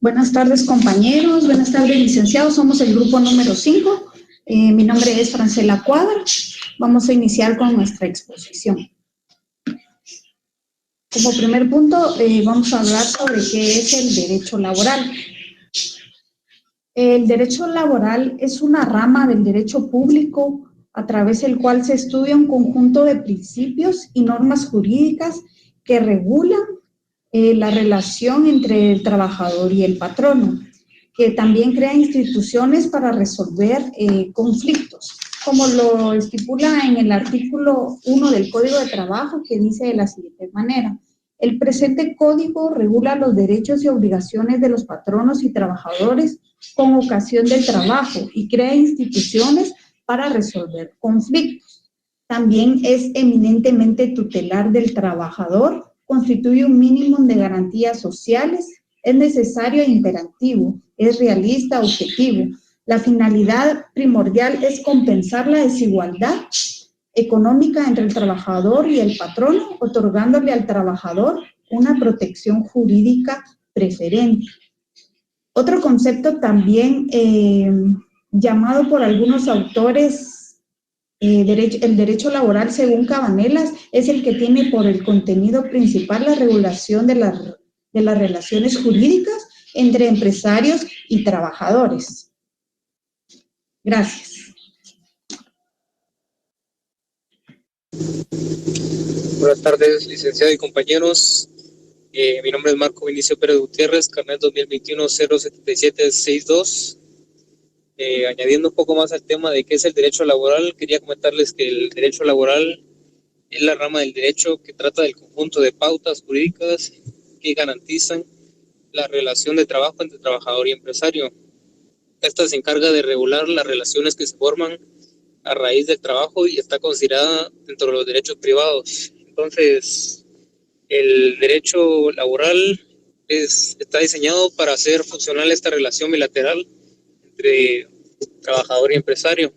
Buenas tardes, compañeros. Buenas tardes, licenciados. Somos el grupo número 5. Mi nombre es Francela Cuadra. Vamos a iniciar con nuestra exposición. Como primer punto, vamos a hablar sobre qué es el derecho laboral. El derecho laboral es una rama del derecho público a través del cual se estudia un conjunto de principios y normas jurídicas que regulan la relación entre el trabajador y el patrono, que también crea instituciones para resolver conflictos, como lo estipula en el artículo 1 del Código de Trabajo, que dice de la siguiente manera: el presente código regula los derechos y obligaciones de los patronos y trabajadores con ocasión del trabajo y crea instituciones para resolver conflictos. También es eminentemente tutelar del trabajador, constituye un mínimo de garantías sociales, es necesario e imperativo, es realista, objetivo. La finalidad primordial es compensar la desigualdad económica entre el trabajador y el patrono, otorgándole al trabajador una protección jurídica preferente. Otro concepto también llamado por algunos autores el derecho laboral, según Cabanelas, es el que tiene por el contenido principal la regulación de las relaciones jurídicas entre empresarios y trabajadores. Gracias. Buenas tardes, licenciado y compañeros. Mi nombre es Marco Vinicio Pérez Gutiérrez, carnet 2021-07762. Añadiendo un poco más al tema de qué es el derecho laboral, quería comentarles que el derecho laboral es la rama del derecho que trata del conjunto de pautas jurídicas que garantizan la relación de trabajo entre trabajador y empresario. Esta se encarga de regular las relaciones que se forman a raíz del trabajo y está considerada dentro de los derechos privados. Entonces, el derecho laboral está diseñado para hacer funcional esta relación bilateral entre trabajador y empresario,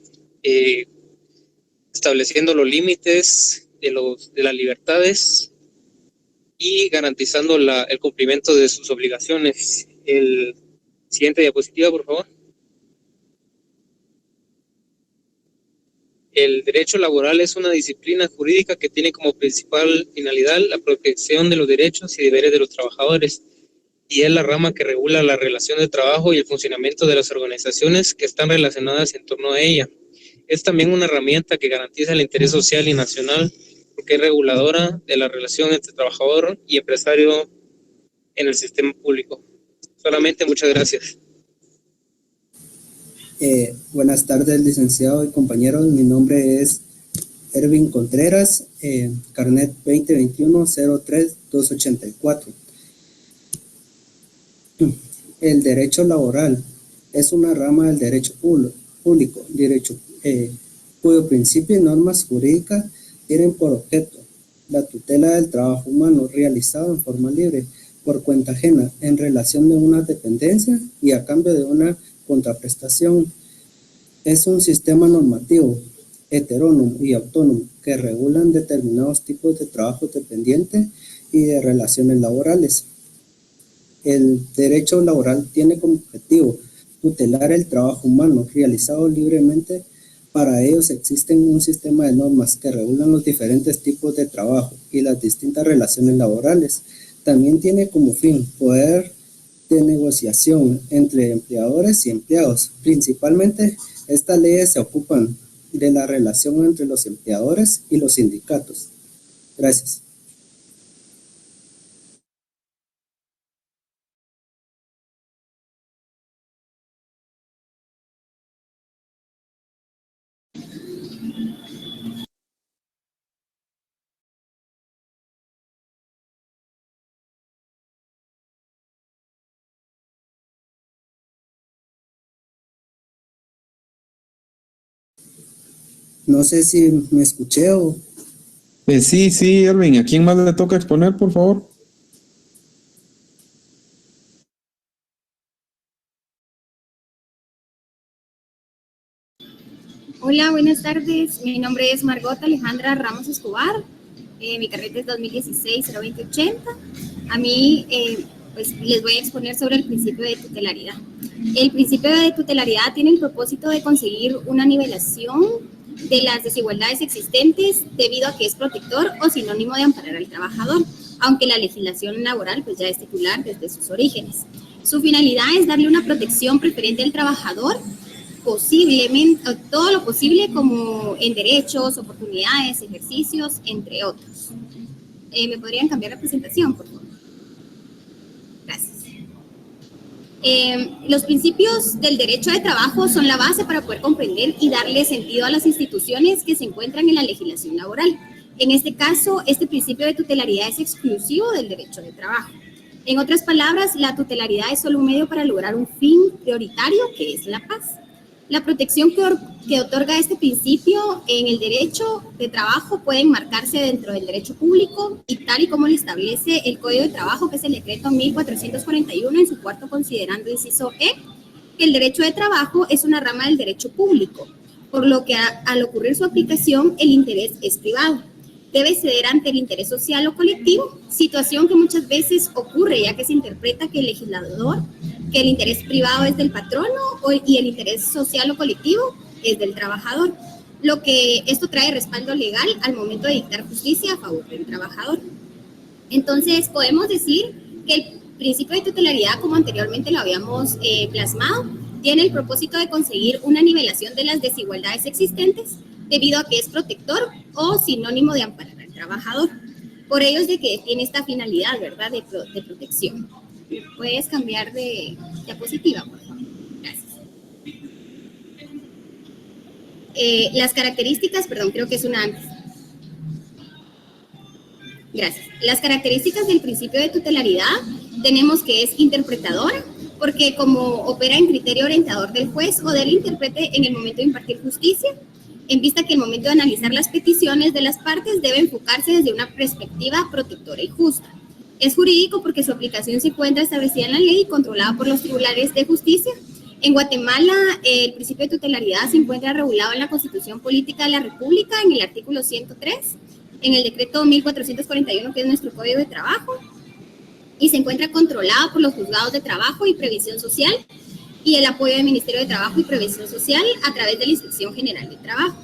estableciendo los límites de las libertades y garantizando el cumplimiento de sus obligaciones. El siguiente diapositiva, por favor. El derecho laboral es una disciplina jurídica que tiene como principal finalidad la protección de los derechos y deberes de los trabajadores, y es la rama que regula la relación de trabajo y el funcionamiento de las organizaciones que están relacionadas en torno a ella. Es también una herramienta que garantiza el interés social y nacional, porque es reguladora de la relación entre trabajador y empresario en el sistema público. Solamente, muchas gracias. Buenas tardes, licenciado y compañeros. Mi nombre es Erwin Contreras, carnet 2021-03284. El derecho laboral es una rama del derecho público, cuyo principio y normas jurídicas tienen por objeto la tutela del trabajo humano realizado en forma libre por cuenta ajena en relación de una dependencia y a cambio de una contraprestación. Es un sistema normativo heterónomo y autónomo que regulan determinados tipos de trabajo dependiente y de relaciones laborales. El derecho laboral tiene como objetivo tutelar el trabajo humano realizado libremente. Para ellos existen un sistema de normas que regulan los diferentes tipos de trabajo y las distintas relaciones laborales. También tiene como fin poder de negociación entre empleadores y empleados. Principalmente, estas leyes se ocupan de la relación entre los empleadores y los sindicatos. Gracias. No sé si me escuché o... Sí, Erwin. ¿A quién más le toca exponer, por favor? Hola, buenas tardes. Mi nombre es Margot Alejandra Ramos Escobar. Mi carrete es 2016-02080. A mí pues les voy a exponer sobre el principio de tutelaridad. El principio de tutelaridad tiene el propósito de conseguir una nivelación de las desigualdades existentes debido a que es protector o sinónimo de amparar al trabajador, aunque la legislación laboral pues ya es titular desde sus orígenes. Su finalidad es darle una protección preferente al trabajador, posiblemente, todo lo posible como en derechos, oportunidades, ejercicios, entre otros. ¿Me podrían cambiar la presentación, por favor? Gracias. Los principios del derecho de trabajo son la base para poder comprender y darle sentido a las instituciones que se encuentran en la legislación laboral. En este caso, este principio de tutelaridad es exclusivo del derecho de trabajo. En otras palabras, la tutelaridad es solo un medio para lograr un fin prioritario, que es la paz. La protección que otorga este principio en el derecho de trabajo puede enmarcarse dentro del derecho público y tal y como lo establece el Código de Trabajo, que es el decreto 1441 en su cuarto considerando inciso E, que el derecho de trabajo es una rama del derecho público, por lo que al ocurrir su aplicación el interés es privado. Debe ceder ante el interés social o colectivo, situación que muchas veces ocurre ya que se interpreta que el legislador, que el interés privado es del patrono y el interés social o colectivo es del trabajador, lo que esto trae respaldo legal al momento de dictar justicia a favor del trabajador. Entonces, podemos decir que el principio de tutelaridad, como anteriormente lo habíamos plasmado, tiene el propósito de conseguir una nivelación de las desigualdades existentes debido a que es protector o sinónimo de amparar al trabajador. Por ello es de que tiene esta finalidad, ¿verdad?, de protección. ¿Puedes cambiar de diapositiva, por favor? Gracias. Las características, perdón, creo que es una antes. Gracias. Las características del principio de tutelaridad tenemos que es interpretadora, porque como opera en criterio orientador del juez o del intérprete en el momento de impartir justicia, en vista que el momento de analizar las peticiones de las partes debe enfocarse desde una perspectiva protectora y justa. Es jurídico porque su aplicación se encuentra establecida en la ley y controlada por los tribunales de justicia. En Guatemala, el principio de tutelaridad se encuentra regulado en la Constitución Política de la República, en el artículo 103, en el decreto 1441, que es nuestro Código de Trabajo, y se encuentra controlado por los juzgados de trabajo y previsión social y el apoyo del Ministerio de Trabajo y Previsión Social a través de la Inspección General de Trabajo.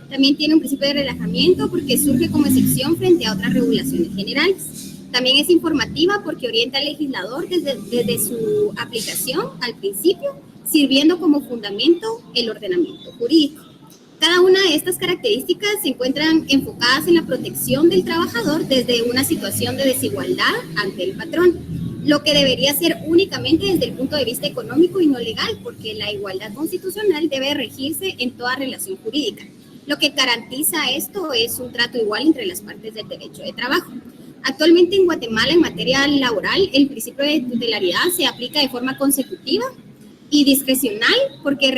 También tiene un principio de relajamiento porque surge como excepción frente a otras regulaciones generales. También es informativa porque orienta al legislador desde su aplicación al principio, sirviendo como fundamento el ordenamiento jurídico. Cada una de estas características se encuentran enfocadas en la protección del trabajador desde una situación de desigualdad ante el patrón, lo que debería ser únicamente desde el punto de vista económico y no legal, porque la igualdad constitucional debe regirse en toda relación jurídica. Lo que garantiza esto es un trato igual entre las partes del derecho de trabajo. Actualmente en Guatemala, en materia laboral, el principio de tutelaridad se aplica de forma consecutiva y discrecional porque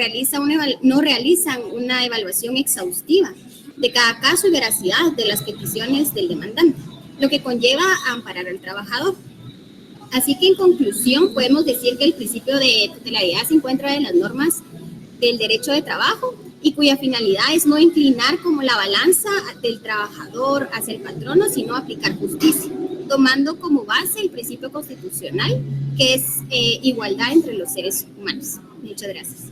no realizan una evaluación exhaustiva de cada caso y veracidad de las peticiones del demandante, lo que conlleva a amparar al trabajador. Así que en conclusión podemos decir que el principio de tutelaridad se encuentra en las normas del derecho de trabajo y cuya finalidad es no inclinar como la balanza del trabajador hacia el patrono, sino aplicar justicia, tomando como base el principio constitucional que es igualdad entre los seres humanos. Muchas gracias.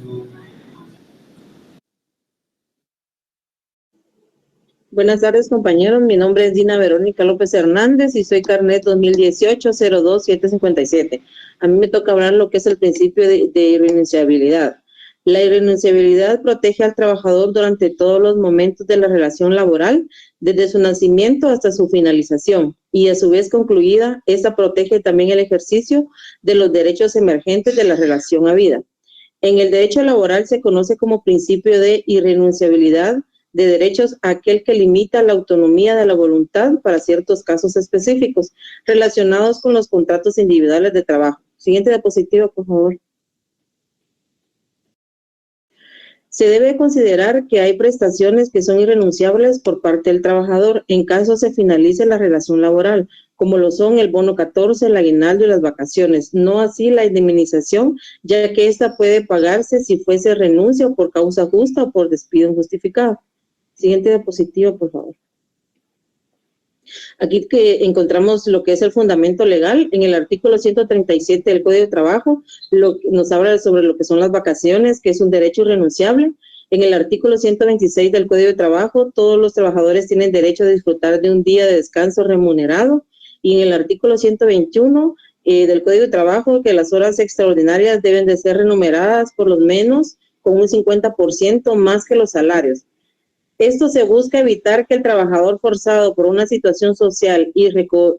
Buenas tardes, compañeros. Mi nombre es Dina Verónica López Hernández y soy carnet 2018-02757. A mí me toca hablar lo que es el principio de irrenunciabilidad. La irrenunciabilidad protege al trabajador durante todos los momentos de la relación laboral, desde su nacimiento hasta su finalización, y a su vez concluida, esta protege también el ejercicio de los derechos emergentes de la relación habida. En el derecho laboral se conoce como principio de irrenunciabilidad de derechos aquel que limita la autonomía de la voluntad para ciertos casos específicos relacionados con los contratos individuales de trabajo. Siguiente diapositiva, por favor. Se debe considerar que hay prestaciones que son irrenunciables por parte del trabajador en caso se finalice la relación laboral, como lo son el bono 14, el aguinaldo y las vacaciones, no así la indemnización, ya que ésta puede pagarse si fuese renuncia o por causa justa o por despido injustificado. Siguiente diapositiva, por favor. Aquí que encontramos lo que es el fundamento legal. En el artículo 137 del Código de Trabajo nos habla sobre lo que son las vacaciones, que es un derecho irrenunciable. En el artículo 126 del Código de Trabajo, todos los trabajadores tienen derecho a disfrutar de un día de descanso remunerado. Y en el artículo 121 del Código de Trabajo, que las horas extraordinarias deben de ser remuneradas por lo menos con un 50% más que los salarios. Esto se busca evitar que el trabajador forzado por una situación social y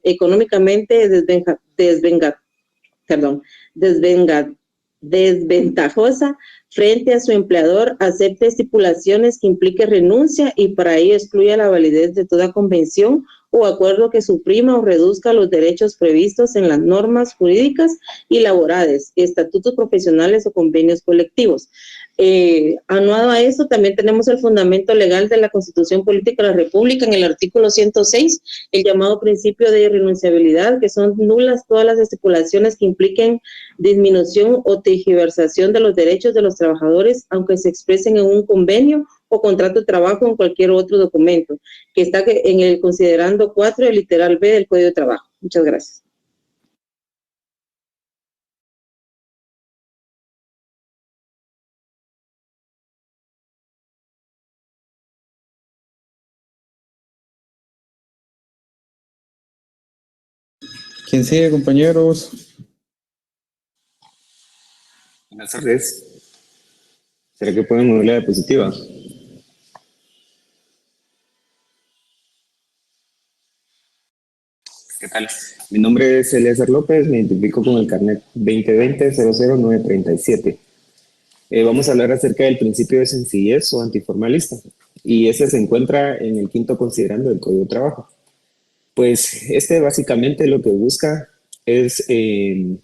económicamente desventajosa frente a su empleador acepte estipulaciones que implique renuncia y para ello excluya la validez de toda convención o acuerdo que suprima o reduzca los derechos previstos en las normas jurídicas y laborales, estatutos profesionales o convenios colectivos. Anuado a eso, también tenemos el fundamento legal de la Constitución Política de la República en el artículo 106, el llamado principio de irrenunciabilidad, que son nulas todas las estipulaciones que impliquen disminución o tergiversación de los derechos de los trabajadores, aunque se expresen en un convenio o contrato de trabajo o en cualquier otro documento, que está en el considerando 4 del literal B del Código de Trabajo. Muchas gracias. ¿Quién sigue, compañeros? Buenas tardes. ¿Será que pueden mover la diapositiva? ¿Qué tal? Mi nombre es Eliezer López, me identifico con el carnet 2020-00937. Vamos a hablar acerca del principio de sencillez o antiformalista, y ese se encuentra en el 5º considerando del Código de Trabajo. Pues básicamente lo que busca es de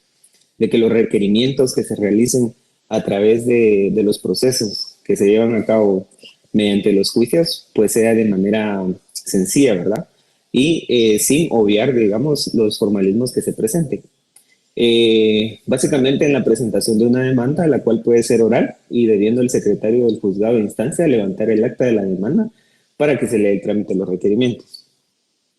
que los requerimientos que se realicen a través de los procesos que se llevan a cabo mediante los juicios, pues sea de manera sencilla, ¿verdad? Y sin obviar, digamos, los formalismos que se presenten. Básicamente en la presentación de una demanda, la cual puede ser oral, y debiendo el secretario del juzgado de instancia levantar el acta de la demanda para que se le dé el trámite de los requerimientos.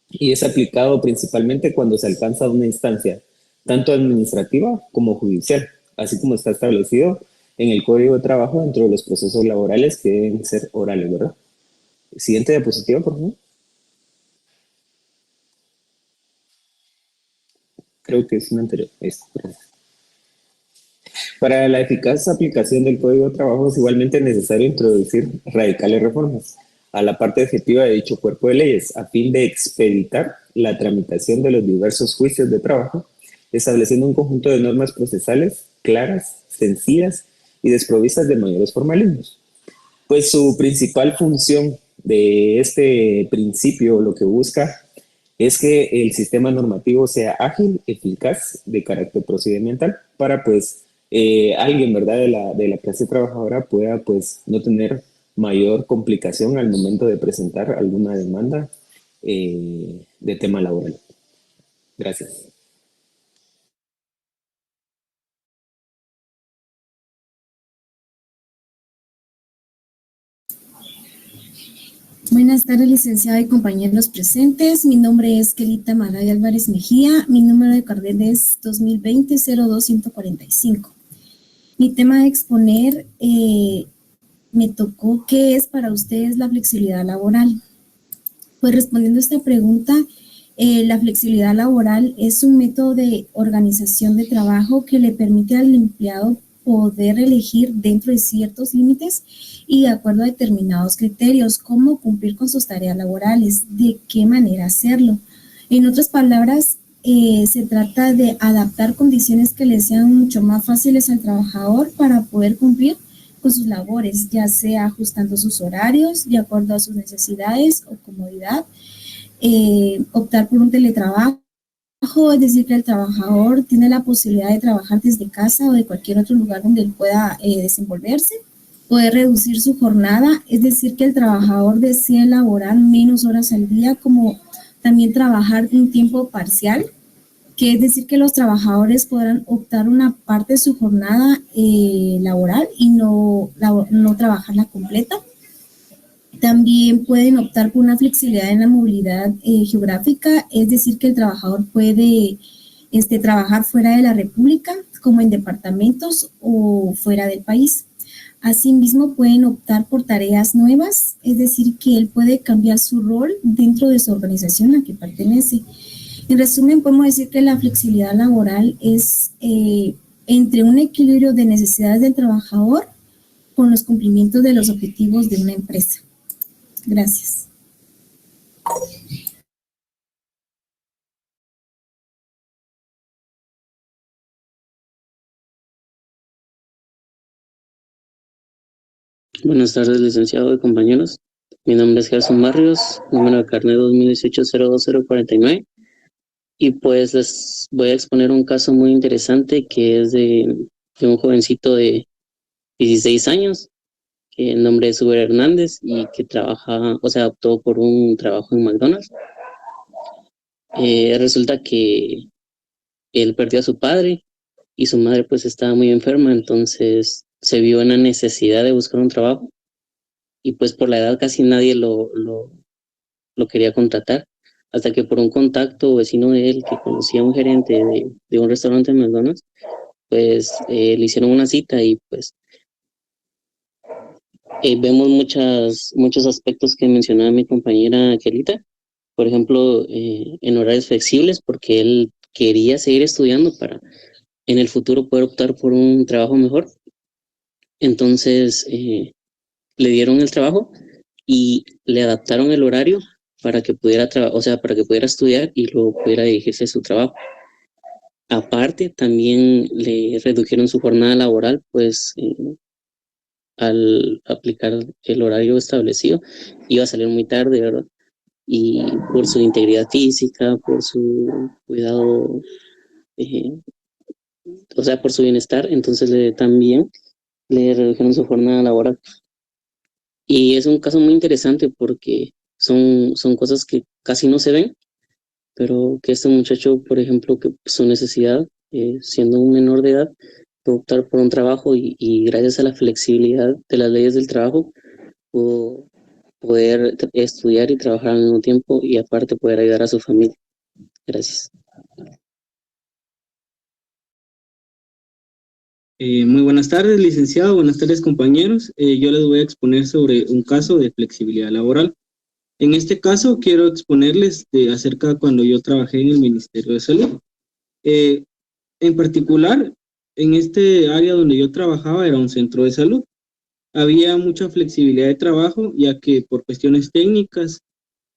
Y es aplicado principalmente cuando se alcanza una instancia tanto administrativa como judicial, así como está establecido en el Código de Trabajo dentro de los procesos laborales que deben ser orales, ¿verdad? Siguiente diapositiva, por favor. Creo que es una anterior. Para la eficaz aplicación del Código de Trabajo es igualmente necesario introducir radicales reformas a la parte efectiva de dicho cuerpo de leyes, a fin de expeditar la tramitación de los diversos juicios de trabajo, estableciendo un conjunto de normas procesales claras, sencillas y desprovistas de mayores formalismos. Pues su principal función de este principio lo que busca es que el sistema normativo sea ágil, eficaz, de carácter procedimental, para pues alguien, ¿verdad?, de la clase trabajadora pueda pues no tener mayor complicación al momento de presentar alguna demanda de tema laboral. Gracias. Buenas tardes, licenciada y compañeros presentes. Mi nombre es Kelita Maray Álvarez Mejía. Mi número de carnet es 2020-02145. Mi tema de exponer me tocó ¿qué es para ustedes la flexibilidad laboral? Pues respondiendo a esta pregunta, la flexibilidad laboral es un método de organización de trabajo que le permite al empleado poder elegir dentro de ciertos límites y de acuerdo a determinados criterios cómo cumplir con sus tareas laborales, de qué manera hacerlo. En otras palabras, se trata de adaptar condiciones que le sean mucho más fáciles al trabajador para poder cumplir con sus labores, ya sea ajustando sus horarios de acuerdo a sus necesidades o comodidad, optar por un teletrabajo, es decir, que el trabajador tiene la posibilidad de trabajar desde casa o de cualquier otro lugar donde él pueda desenvolverse, poder reducir su jornada, es decir, que el trabajador desee laborar menos horas al día, como también trabajar un tiempo parcial, que es decir, que los trabajadores podrán optar una parte de su jornada laboral y no trabajarla completa. También pueden optar por una flexibilidad en la movilidad geográfica, es decir, que el trabajador puede trabajar fuera de la República, como en departamentos o fuera del país. Asimismo, pueden optar por tareas nuevas, es decir, que él puede cambiar su rol dentro de su organización a la que pertenece. En resumen, podemos decir que la flexibilidad laboral es entre un equilibrio de necesidades del trabajador con los cumplimientos de los objetivos de una empresa. Gracias. Buenas tardes, licenciado y compañeros. Mi nombre es Gerson Barrios, número de carnet 2018-02049. Y pues les voy a exponer un caso muy interesante que es de un jovencito de 16 años, que el nombre es Uber Hernández y que trabaja, o sea, optó por un trabajo en McDonald's. Resulta que él perdió a su padre y su madre pues estaba muy enferma, entonces se vio en la necesidad de buscar un trabajo y pues por la edad casi nadie lo quería contratar, hasta que por un contacto vecino de él que conocía a un gerente de un restaurante en McDonald's, pues le hicieron una cita y pues vemos muchos aspectos que mencionaba mi compañera Kelita, por ejemplo, en horarios flexibles, porque él quería seguir estudiando para en el futuro poder optar por un trabajo mejor. Entonces le dieron el trabajo y le adaptaron el horario para que pudiera o sea, para que pudiera estudiar y luego pudiera dirigirse a su trabajo. Aparte, también le redujeron su jornada laboral, pues al aplicar el horario establecido, iba a salir muy tarde, ¿verdad? Y por su integridad física, por su cuidado, eh, o sea, por su bienestar, entonces también le redujeron su jornada laboral. Y es un caso muy interesante porque son cosas que casi no se ven, pero que este muchacho, por ejemplo, que su necesidad, siendo un menor de edad, pudo optar por un trabajo y gracias a la flexibilidad de las leyes del trabajo, pudo poder estudiar y trabajar al mismo tiempo y aparte poder ayudar a su familia. Gracias. Muy buenas tardes, licenciado. Buenas tardes, compañeros. Yo les voy a exponer sobre un caso de flexibilidad laboral. En este caso, quiero exponerles acerca de cuando yo trabajé en el Ministerio de Salud. En particular, en este área donde yo trabajaba era un centro de salud. Había mucha flexibilidad de trabajo, ya que por cuestiones técnicas,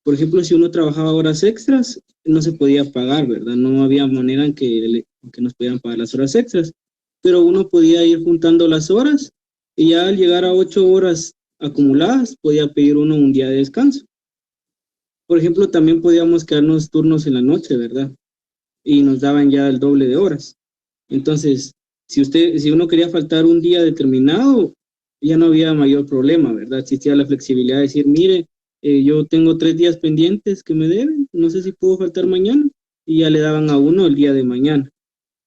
por ejemplo, si uno trabajaba horas extras, no se podía pagar, ¿verdad? No había manera en que nos pudieran pagar las horas extras, pero uno podía ir juntando las horas y ya al llegar a 8 horas acumuladas, podía pedir uno un día de descanso. Por ejemplo, también podíamos quedarnos turnos en la noche, ¿verdad? Y nos daban ya el doble de horas. Entonces, si uno quería faltar un día determinado, ya no había mayor problema, ¿verdad? Existía la flexibilidad de decir, mire, yo tengo 3 días pendientes que me deben, no sé si puedo faltar mañana, y ya le daban a uno el día de mañana.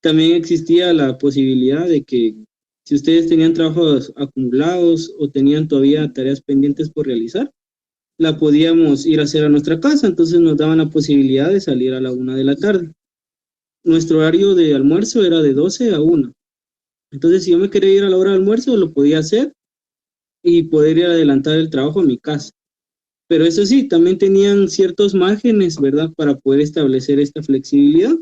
También existía la posibilidad de que si ustedes tenían trabajos acumulados o tenían todavía tareas pendientes por realizar, la podíamos ir a hacer a nuestra casa, entonces nos daban la posibilidad de salir a la 1 de la tarde. Nuestro horario de almuerzo era de 12 a 1. Entonces, si yo me quería ir a la hora de almuerzo, lo podía hacer y poder ir a adelantar el trabajo a mi casa. Pero eso sí, también tenían ciertos márgenes, ¿verdad?, para poder establecer esta flexibilidad,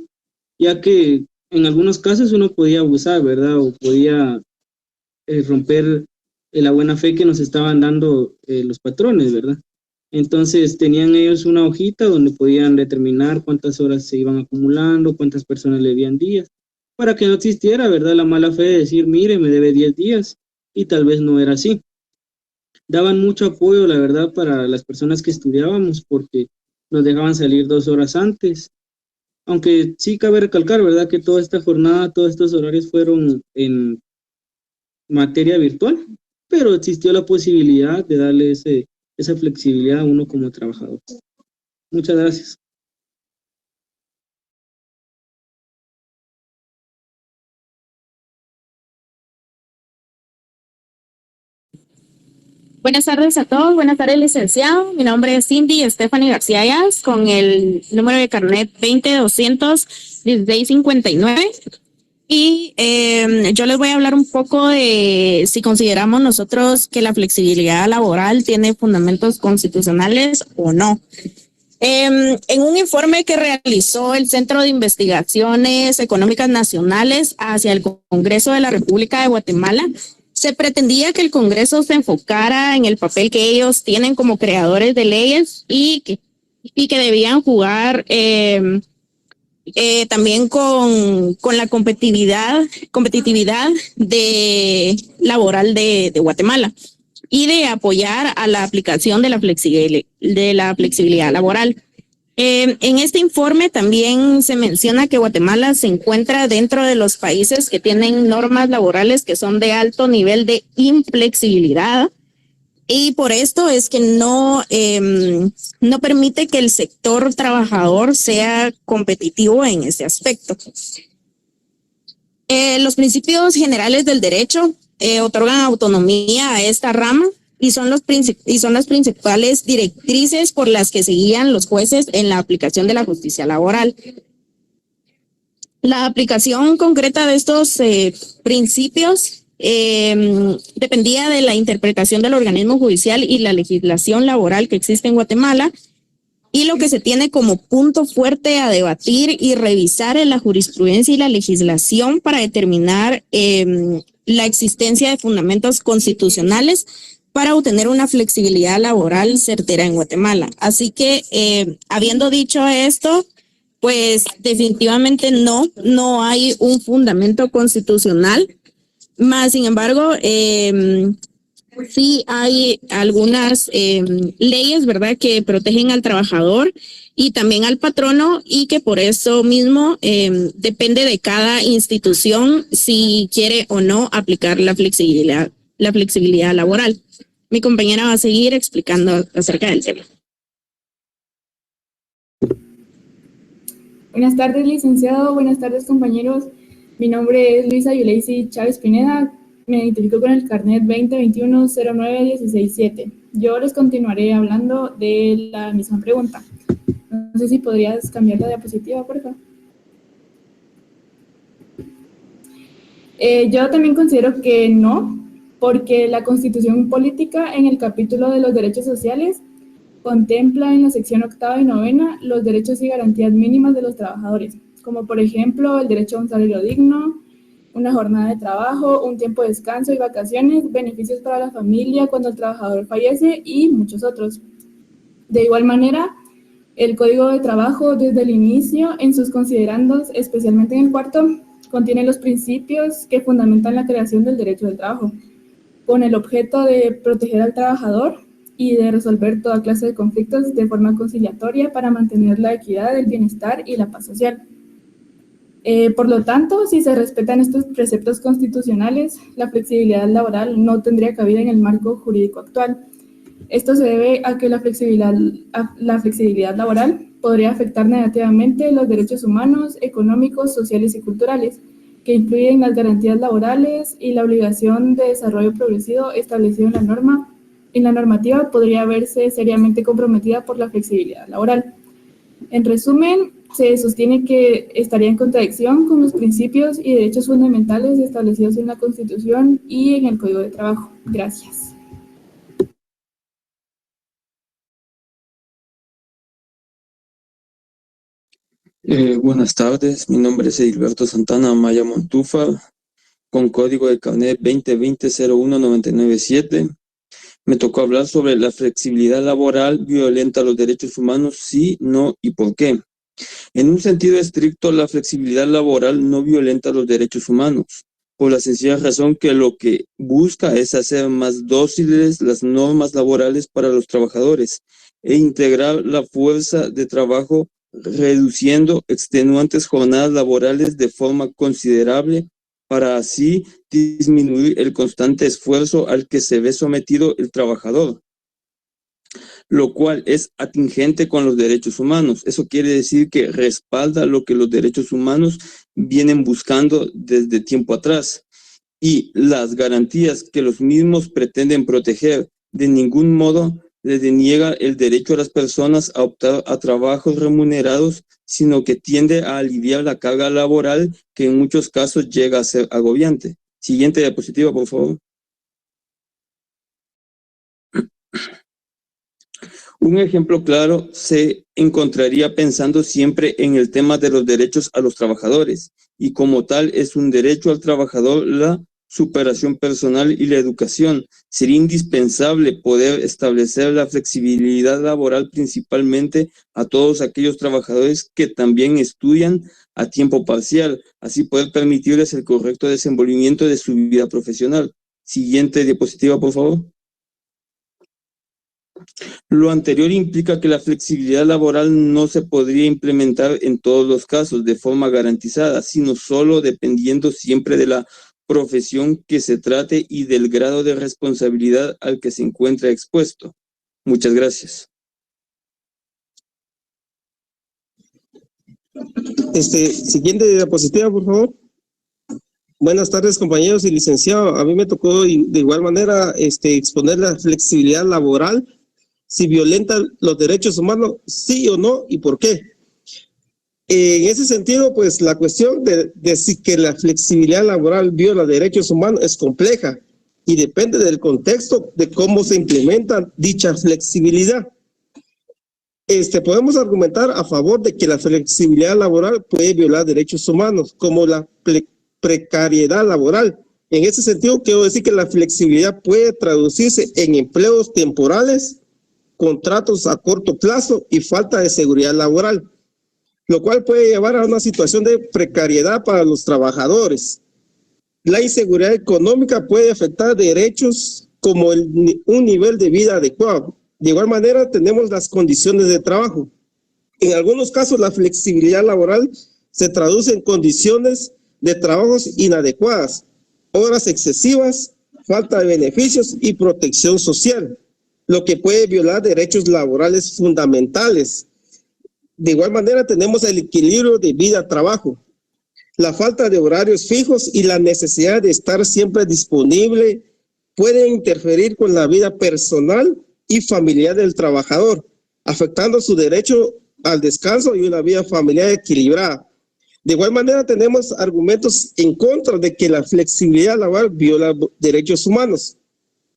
ya que en algunos casos uno podía abusar, ¿verdad?, o podía romper la buena fe que nos estaban dando los patrones, ¿verdad? Entonces tenían ellos una hojita donde podían determinar cuántas horas se iban acumulando, cuántas personas le debían días, para que no existiera, ¿verdad?, la mala fe de decir, mire, me debe 10 días, y tal vez no era así. Daban mucho apoyo, la verdad, para las personas que estudiábamos, porque nos dejaban salir 2 horas antes, aunque sí cabe recalcar, ¿verdad?, que toda esta jornada, todos estos horarios fueron en materia virtual, pero existió la posibilidad de darle esa flexibilidad a uno como trabajador. Muchas gracias. Buenas tardes a todos, buenas tardes licenciado. Mi nombre es Cindy Stephanie García Ayas con el número de carnet 20-200-1659 y yo les voy a hablar un poco de si consideramos nosotros que la flexibilidad laboral tiene fundamentos constitucionales o no. En un informe que realizó el Centro de Investigaciones Económicas Nacionales hacia el Congreso de la República de Guatemala, se pretendía que el Congreso se enfocara en el papel que ellos tienen como creadores de leyes y que debían jugar también con la competitividad laboral de Guatemala y de apoyar a la aplicación de la flexibilidad laboral. En este informe también se menciona que Guatemala se encuentra dentro de los países que tienen normas laborales que son de alto nivel de inflexibilidad y por esto es que no permite que el sector trabajador sea competitivo en ese aspecto. Los principios generales del derecho otorgan autonomía a esta rama y son las principales directrices por las que se guían los jueces en la aplicación de la justicia laboral. La aplicación concreta de estos principios dependía de la interpretación del organismo judicial y la legislación laboral que existe en Guatemala y lo que se tiene como punto fuerte a debatir y revisar en la jurisprudencia y la legislación para determinar la existencia de fundamentos constitucionales para obtener una flexibilidad laboral certera en Guatemala. Así que, habiendo dicho esto, pues definitivamente no hay un fundamento constitucional, más sin embargo, sí hay algunas leyes, ¿verdad?, que protegen al trabajador y también al patrono y que por eso mismo depende de cada institución si quiere o no aplicar la flexibilidad laboral. Mi compañera va a seguir explicando acerca del tema. Buenas tardes, licenciado. Buenas tardes, compañeros. Mi nombre es Luisa Yuleisi Chávez Pineda. Me identifico con el carnet 2021-09-167. Yo les continuaré hablando de la misma pregunta. No sé si podrías cambiar la diapositiva, por favor. Yo también considero que no, porque la Constitución Política en el capítulo de los derechos sociales contempla en la sección 8ª y 9ª los derechos y garantías mínimas de los trabajadores, como por ejemplo el derecho a un salario digno, una jornada de trabajo, un tiempo de descanso y vacaciones, beneficios para la familia cuando el trabajador fallece y muchos otros. De igual manera, el Código de Trabajo desde el inicio, en sus considerandos, especialmente en el 4º, contiene los principios que fundamentan la creación del derecho del trabajo, con el objeto de proteger al trabajador y de resolver toda clase de conflictos de forma conciliatoria para mantener la equidad, el bienestar y la paz social. Por lo tanto, si se respetan estos preceptos constitucionales, la flexibilidad laboral no tendría cabida en el marco jurídico actual. Esto se debe a que la flexibilidad laboral podría afectar negativamente los derechos humanos, económicos, sociales y culturales, que incluyen las garantías laborales y la obligación de desarrollo progresivo establecido en la norma. En la normativa podría verse seriamente comprometida por la flexibilidad laboral. En resumen, se sostiene que estaría en contradicción con los principios y derechos fundamentales establecidos en la Constitución y en el Código de Trabajo. Gracias. Buenas tardes, mi nombre es Edilberto Santana Maya Montufa, con código de carnet 2020-01-997. Me tocó hablar sobre la flexibilidad laboral violenta los derechos humanos, sí, no y por qué. En un sentido estricto, la flexibilidad laboral no violenta los derechos humanos, por la sencilla razón que lo que busca es hacer más dóciles las normas laborales para los trabajadores e integrar la fuerza de trabajo, reduciendo extenuantes jornadas laborales de forma considerable para así disminuir el constante esfuerzo al que se ve sometido el trabajador, lo cual es atingente con los derechos humanos. Eso quiere decir que respalda lo que los derechos humanos vienen buscando desde tiempo atrás y las garantías que los mismos pretenden proteger, De ningún modo le deniega el derecho a las personas a optar a trabajos remunerados, sino que tiende a aliviar la carga laboral que en muchos casos llega a ser agobiante. Siguiente diapositiva, por favor. Un ejemplo claro se encontraría pensando siempre en el tema de los derechos a los trabajadores, y como tal es un derecho al trabajador la superación personal y la educación. Sería indispensable poder establecer la flexibilidad laboral principalmente a todos aquellos trabajadores que también estudian a tiempo parcial, así poder permitirles el correcto desenvolvimiento de su vida profesional. Siguiente diapositiva, por favor. Lo anterior implica que la flexibilidad laboral no se podría implementar en todos los casos de forma garantizada, sino solo dependiendo siempre de la profesión que se trate y del grado de responsabilidad al que se encuentra expuesto. Muchas gracias. Siguiente diapositiva, por favor. Buenas tardes, compañeros y licenciado. A mí me tocó de igual manera exponer la flexibilidad laboral, si violenta los derechos humanos, sí o no, y por qué. En ese sentido, pues la cuestión de si que la flexibilidad laboral viola derechos humanos es compleja y depende del contexto de cómo se implementa dicha flexibilidad. Podemos argumentar a favor de que la flexibilidad laboral puede violar derechos humanos, como la precariedad laboral. En ese sentido, quiero decir que la flexibilidad puede traducirse en empleos temporales, contratos a corto plazo y falta de seguridad laboral, lo cual puede llevar a una situación de precariedad para los trabajadores. La inseguridad económica puede afectar derechos como un nivel de vida adecuado. De igual manera, tenemos las condiciones de trabajo. En algunos casos, la flexibilidad laboral se traduce en condiciones de trabajos inadecuadas, horas excesivas, falta de beneficios y protección social, lo que puede violar derechos laborales fundamentales. De igual manera, tenemos el equilibrio de vida-trabajo, la falta de horarios fijos y la necesidad de estar siempre disponible pueden interferir con la vida personal y familiar del trabajador, afectando su derecho al descanso y una vida familiar equilibrada. De igual manera, tenemos argumentos en contra de que la flexibilidad laboral viola derechos humanos.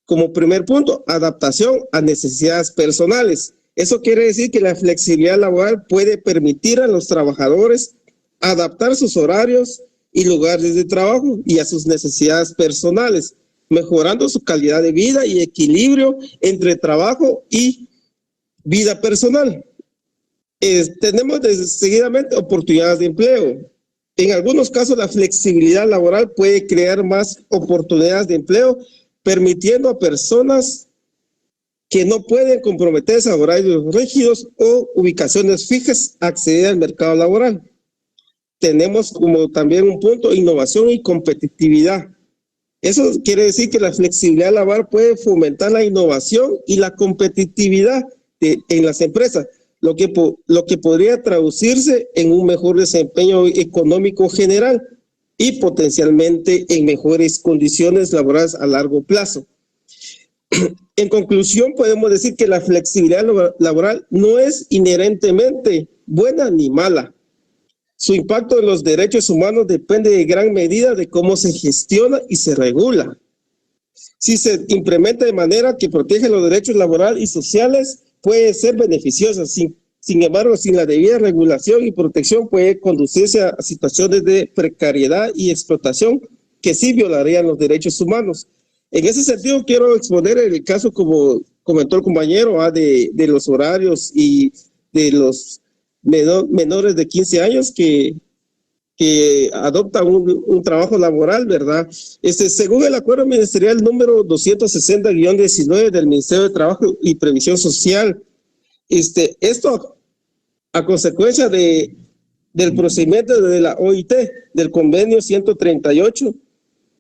Como primer punto, adaptación a necesidades personales. Eso quiere decir que la flexibilidad laboral puede permitir a los trabajadores adaptar sus horarios y lugares de trabajo y a sus necesidades personales, mejorando su calidad de vida y equilibrio entre trabajo y vida personal. Tenemos seguidamente oportunidades de empleo. En algunos casos, la flexibilidad laboral puede crear más oportunidades de empleo, permitiendo a personas que no pueden comprometerse a horarios rígidos o ubicaciones fijas acceder al mercado laboral. Tenemos como también un punto, innovación y competitividad. Eso quiere decir que la flexibilidad laboral puede fomentar la innovación y la competitividad en las empresas, lo que podría traducirse en un mejor desempeño económico general y potencialmente en mejores condiciones laborales a largo plazo. En conclusión, podemos decir que la flexibilidad laboral no es inherentemente buena ni mala. Su impacto en los derechos humanos depende de gran medida de cómo se gestiona y se regula. Si se implementa de manera que protege los derechos laborales y sociales, puede ser beneficiosa. Sin embargo, sin la debida regulación y protección puede conducirse a situaciones de precariedad y explotación que sí violarían los derechos humanos. En ese sentido, quiero exponer el caso, como comentó el compañero, de los horarios y de los menores de 15 años que adoptan un trabajo laboral, ¿verdad? Según el acuerdo ministerial número 260-19 del Ministerio de Trabajo y Previsión Social, esto a consecuencia del procedimiento de la OIT, del convenio 138,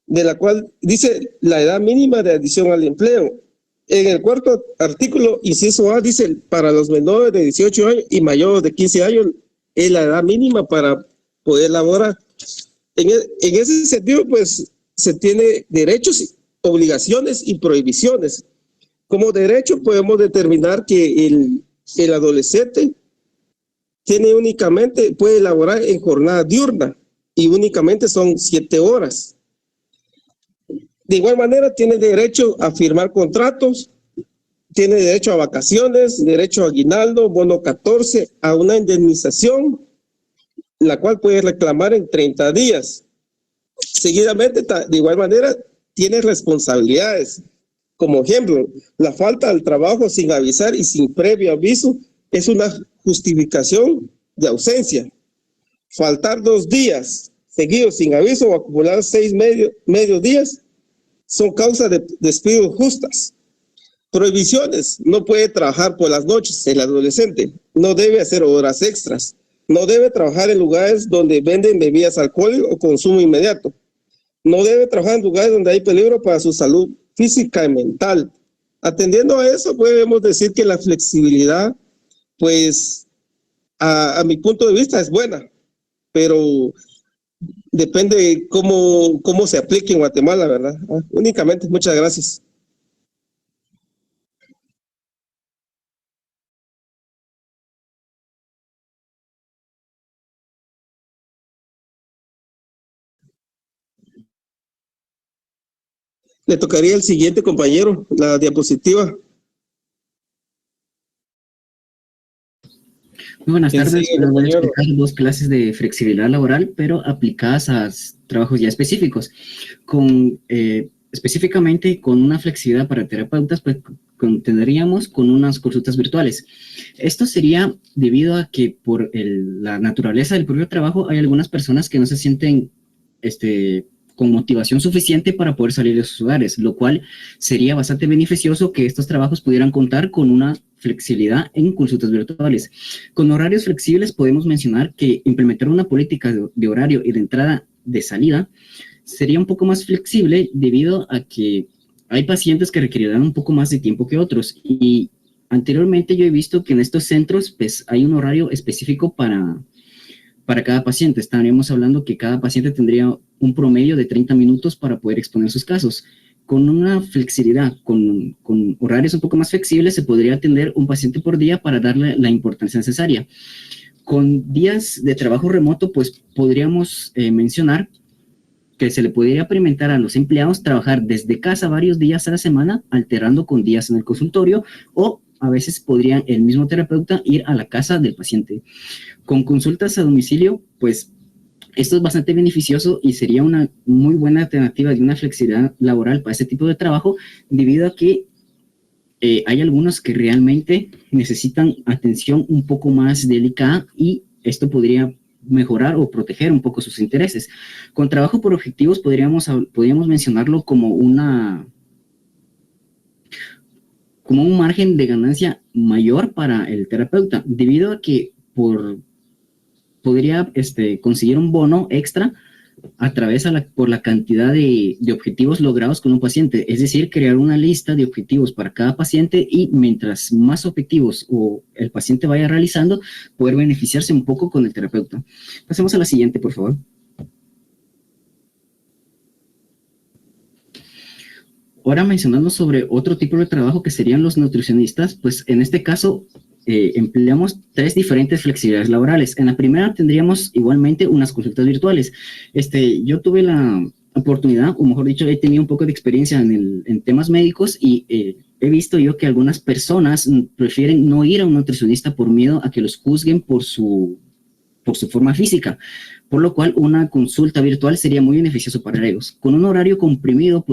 de la cual dice la edad mínima de adición al empleo. En el cuarto artículo, inciso A, dice para los menores de 18 años y mayores de 15 años es la edad mínima para poder laborar. En ese sentido, pues, se tiene derechos, obligaciones y prohibiciones. Como derecho podemos determinar que el adolescente puede laborar en jornada diurna y únicamente son 7 horas. De igual manera tiene derecho a firmar contratos, tiene derecho a vacaciones, derecho a aguinaldo, bono 14, a una indemnización, la cual puede reclamar en 30 días. Seguidamente, de igual manera, tiene responsabilidades. Como ejemplo, la falta al trabajo sin avisar y sin previo aviso es una justificación de ausencia. Faltar 2 días seguidos sin aviso o acumular 6 medios días son causas de despido justas. Prohibiciones: no puede trabajar por las noches el adolescente, no debe hacer horas extras, no debe trabajar en lugares donde venden bebidas alcohólicas o consumo inmediato, no debe trabajar en lugares donde hay peligro para su salud física y mental. Atendiendo a eso, podemos decir que la flexibilidad, pues, a mi punto de vista es buena, pero depende de cómo se aplique en Guatemala, ¿verdad? Únicamente, muchas gracias. Le tocaría al siguiente compañero, la diapositiva. Muy buenas ¿Quién tardes. sigue, Les voy a compañero? explicar 2 clases de flexibilidad laboral, pero aplicadas a trabajos ya específicos. Específicamente con una flexibilidad para terapeutas, pues tendríamos con unas consultas virtuales. Esto sería debido a que por la naturaleza del propio trabajo hay algunas personas que no se sienten con motivación suficiente para poder salir de sus hogares, lo cual sería bastante beneficioso que estos trabajos pudieran contar con una flexibilidad en consultas virtuales. Con horarios flexibles podemos mencionar que implementar una política de horario y de entrada de salida sería un poco más flexible debido a que hay pacientes que requerirán un poco más de tiempo que otros, y anteriormente yo he visto que en estos centros pues hay un horario específico para cada paciente. Estaríamos hablando que cada paciente tendría un promedio de 30 minutos para poder exponer sus casos. Con una flexibilidad, con horarios un poco más flexibles, se podría atender un paciente por día para darle la importancia necesaria. Con días de trabajo remoto, pues podríamos mencionar que se le podría permitir a los empleados trabajar desde casa varios días a la semana, alternando con días en el consultorio, o a veces podría el mismo terapeuta ir a la casa del paciente. Con consultas a domicilio, pues esto es bastante beneficioso y sería una muy buena alternativa de una flexibilidad laboral para este tipo de trabajo, debido a que hay algunos que realmente necesitan atención un poco más delicada, y esto podría mejorar o proteger un poco sus intereses. Con trabajo por objetivos podríamos mencionarlo como un margen de ganancia mayor para el terapeuta, debido a que podría conseguir un bono extra por la cantidad de objetivos logrados con un paciente. Es decir, crear una lista de objetivos para cada paciente, y mientras más objetivos el paciente vaya realizando, poder beneficiarse un poco con el terapeuta. Pasemos a la siguiente, por favor. Ahora, mencionando sobre otro tipo de trabajo que serían los nutricionistas, pues en este caso empleamos 3 diferentes flexibilidades laborales. En la primera tendríamos igualmente unas consultas virtuales. Yo tuve la oportunidad, o mejor dicho, he tenido un poco de experiencia en temas médicos, y he visto yo que algunas personas prefieren no ir a un nutricionista por miedo a que los juzguen por su forma física, por lo cual una consulta virtual sería muy beneficioso para ellos. Con un horario comprimido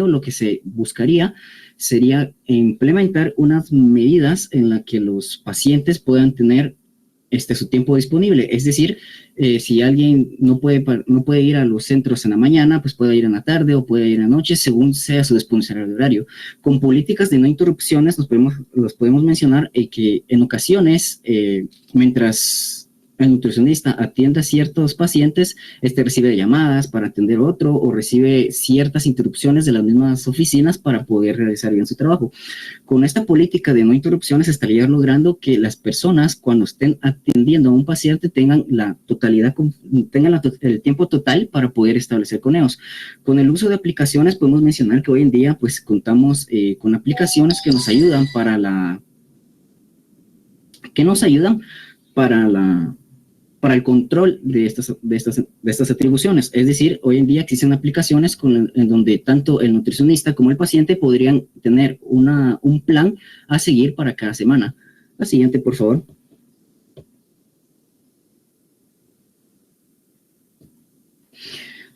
lo que se buscaría sería implementar unas medidas en las que los pacientes puedan tener su tiempo disponible. Es decir, si alguien no puede ir a los centros en la mañana, pues puede ir en la tarde o puede ir en la noche, según sea su disponibilidad de horario. Con políticas de no interrupciones los podemos mencionar que en ocasiones, mientras el nutricionista atiende a ciertos pacientes, recibe llamadas para atender otro o recibe ciertas interrupciones de las mismas oficinas para poder realizar bien su trabajo. Con esta política de no interrupciones estaría logrando que las personas cuando estén atendiendo a un paciente tengan el tiempo total para poder establecer con ellos. Con el uso de aplicaciones podemos mencionar que hoy en día pues contamos con aplicaciones que nos ayudan para el control de estas atribuciones. Es decir, hoy en día existen aplicaciones en donde tanto el nutricionista como el paciente podrían tener un plan a seguir para cada semana. La siguiente, por favor.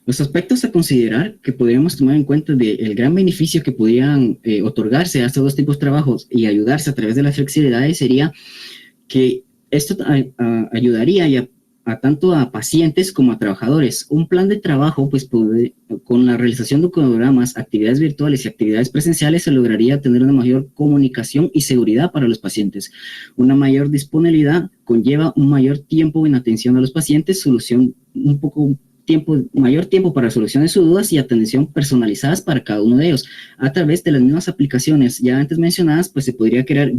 Los aspectos a considerar que podríamos tomar en cuenta del gran beneficio que podrían otorgarse a estos dos tipos de trabajos y ayudarse a través de las flexibilidades sería que esto ayudaría tanto a pacientes como a trabajadores. Un plan de trabajo, pues con la realización de cronogramas, actividades virtuales y actividades presenciales, se lograría tener una mayor comunicación y seguridad para los pacientes. Una mayor disponibilidad conlleva un mayor tiempo en atención a los pacientes, mayor tiempo para solución de sus dudas y atención personalizadas para cada uno de ellos. A través de las mismas aplicaciones ya antes mencionadas, pues se podría crear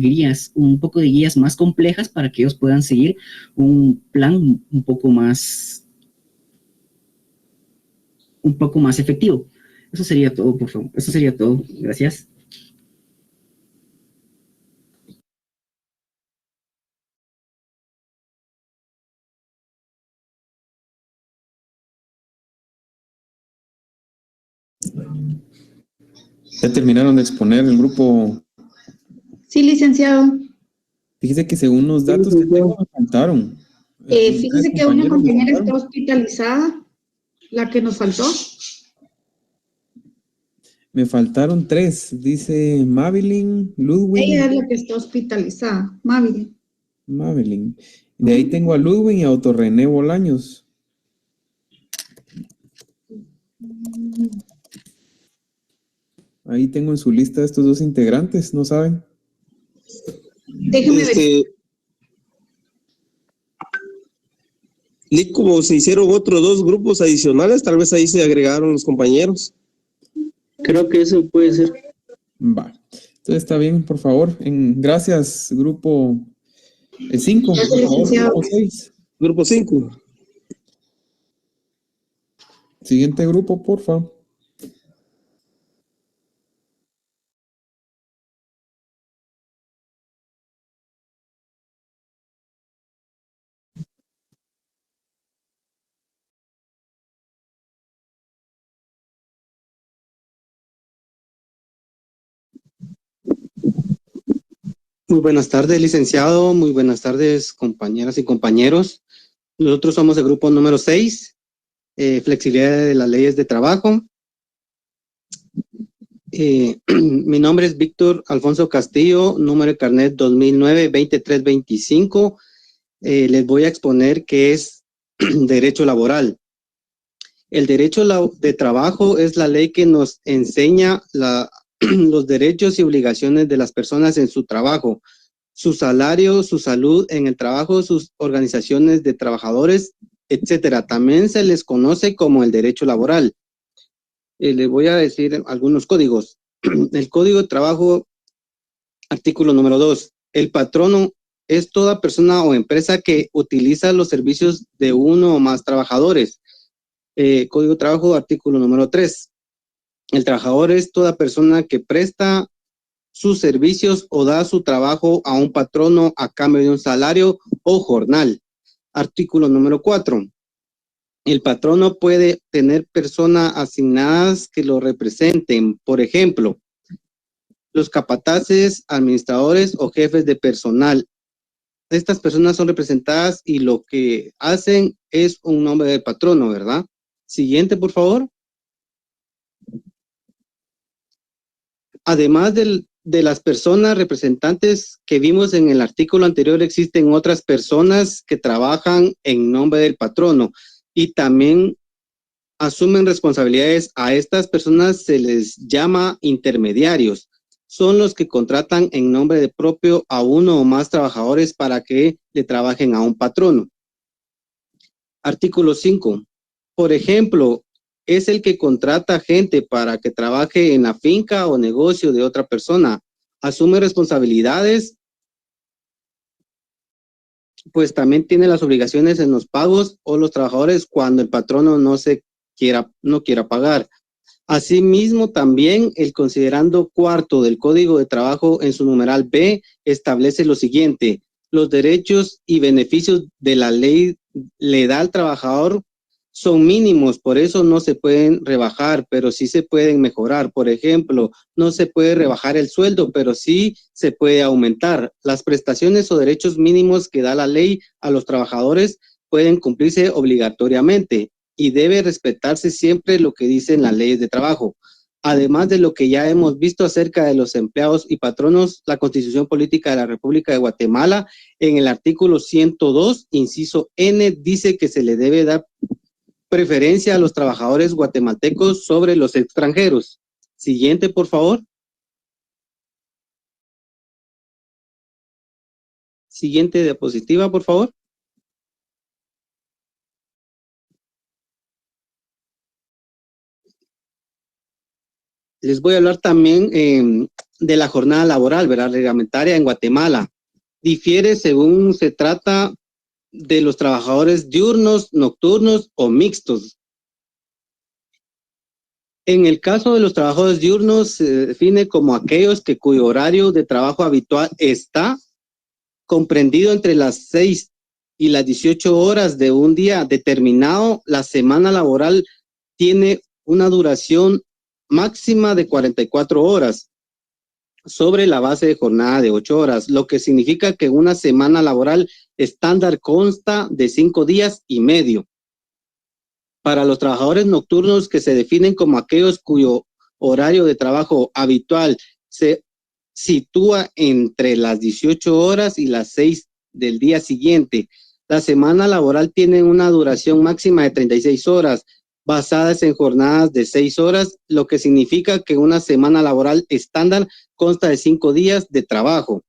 un poco de guías más complejas para que ellos puedan seguir un plan un poco más efectivo. Eso sería todo, por favor. Eso sería todo. Gracias. ¿Ya terminaron de exponer el grupo? Sí, licenciado. Fíjese que según los datos que tengo me faltaron. Fíjese que una compañera está hospitalizada, la que nos faltó. Me faltaron 3, dice Madeline, Ludwig. Ella es la que está hospitalizada, Madeline. De ahí tengo a Ludwig y a Otto René Bolaños. Ahí tengo en su lista estos 2 integrantes, ¿no saben? Déjeme ver. Como se hicieron otros 2 grupos adicionales, tal vez ahí se agregaron los compañeros. Creo que eso puede ser. Va. Entonces está bien, por favor. Gracias, grupo 5. Grupo 6. Grupo 5. Siguiente grupo, por favor. Muy buenas tardes, licenciado. Muy buenas tardes, compañeras y compañeros. Nosotros somos el grupo número 6, flexibilidad de las leyes de trabajo. Mi nombre es Víctor Alfonso Castillo, número de carnet 2009-2325. Les voy a exponer qué es derecho laboral. El derecho de trabajo es la ley que nos enseña los derechos y obligaciones de las personas en su trabajo, su salario, su salud en el trabajo, sus organizaciones de trabajadores, etcétera. También se les conoce como el derecho laboral. Les voy a decir algunos códigos. El Código de Trabajo, artículo número 2. El patrono es toda persona o empresa que utiliza los servicios de uno o más trabajadores. Código de Trabajo, artículo número 3. El trabajador es toda persona que presta sus servicios o da su trabajo a un patrono a cambio de un salario o jornal. Artículo número 4. El patrono puede tener personas asignadas que lo representen. Por ejemplo, los capataces, administradores o jefes de personal. Estas personas son representadas y lo que hacen es un nombre del patrono, ¿verdad? Siguiente, por favor. Además de las personas representantes que vimos en el artículo anterior, existen otras personas que trabajan en nombre del patrono y también asumen responsabilidades. A estas personas se les llama intermediarios. Son los que contratan en nombre propio a uno o más trabajadores para que le trabajen a un patrono. Artículo 5. Por ejemplo, es el que contrata gente para que trabaje en la finca o negocio de otra persona. Asume responsabilidades, pues también tiene las obligaciones en los pagos o los trabajadores cuando el patrono no quiera pagar. Asimismo, también el considerando cuarto del Código de Trabajo en su numeral B establece lo siguiente: los derechos y beneficios de la ley le da al trabajador son mínimos, por eso no se pueden rebajar, pero sí se pueden mejorar. Por ejemplo, no se puede rebajar el sueldo, pero sí se puede aumentar. Las prestaciones o derechos mínimos que da la ley a los trabajadores pueden cumplirse obligatoriamente y debe respetarse siempre lo que dicen las leyes de trabajo. Además de lo que ya hemos visto acerca de los empleados y patronos, la Constitución Política de la República de Guatemala, en el artículo 102, inciso N, dice que se le debe dar preferencia a los trabajadores guatemaltecos sobre los extranjeros. Siguiente, por favor. Siguiente diapositiva, por favor. Les voy a hablar también de la jornada laboral, ¿verdad? Reglamentaria en Guatemala. Difiere según se trata de los trabajadores diurnos, nocturnos o mixtos. En el caso de los trabajadores diurnos se define como aquellos cuyo horario de trabajo habitual está comprendido entre las 6 y las 18 horas de un día determinado. La semana laboral tiene una duración máxima de 44 horas sobre la base de jornada de 8 horas, lo que significa que una semana laboral estándar consta de 5 días y medio. Para los trabajadores nocturnos, que se definen como aquellos cuyo horario de trabajo habitual se sitúa entre las 18 horas y las 6 del día siguiente, la semana laboral tiene una duración máxima de 36 horas, basadas en jornadas de 6 horas, lo que significa que una semana laboral estándar consta de 5 días de trabajo.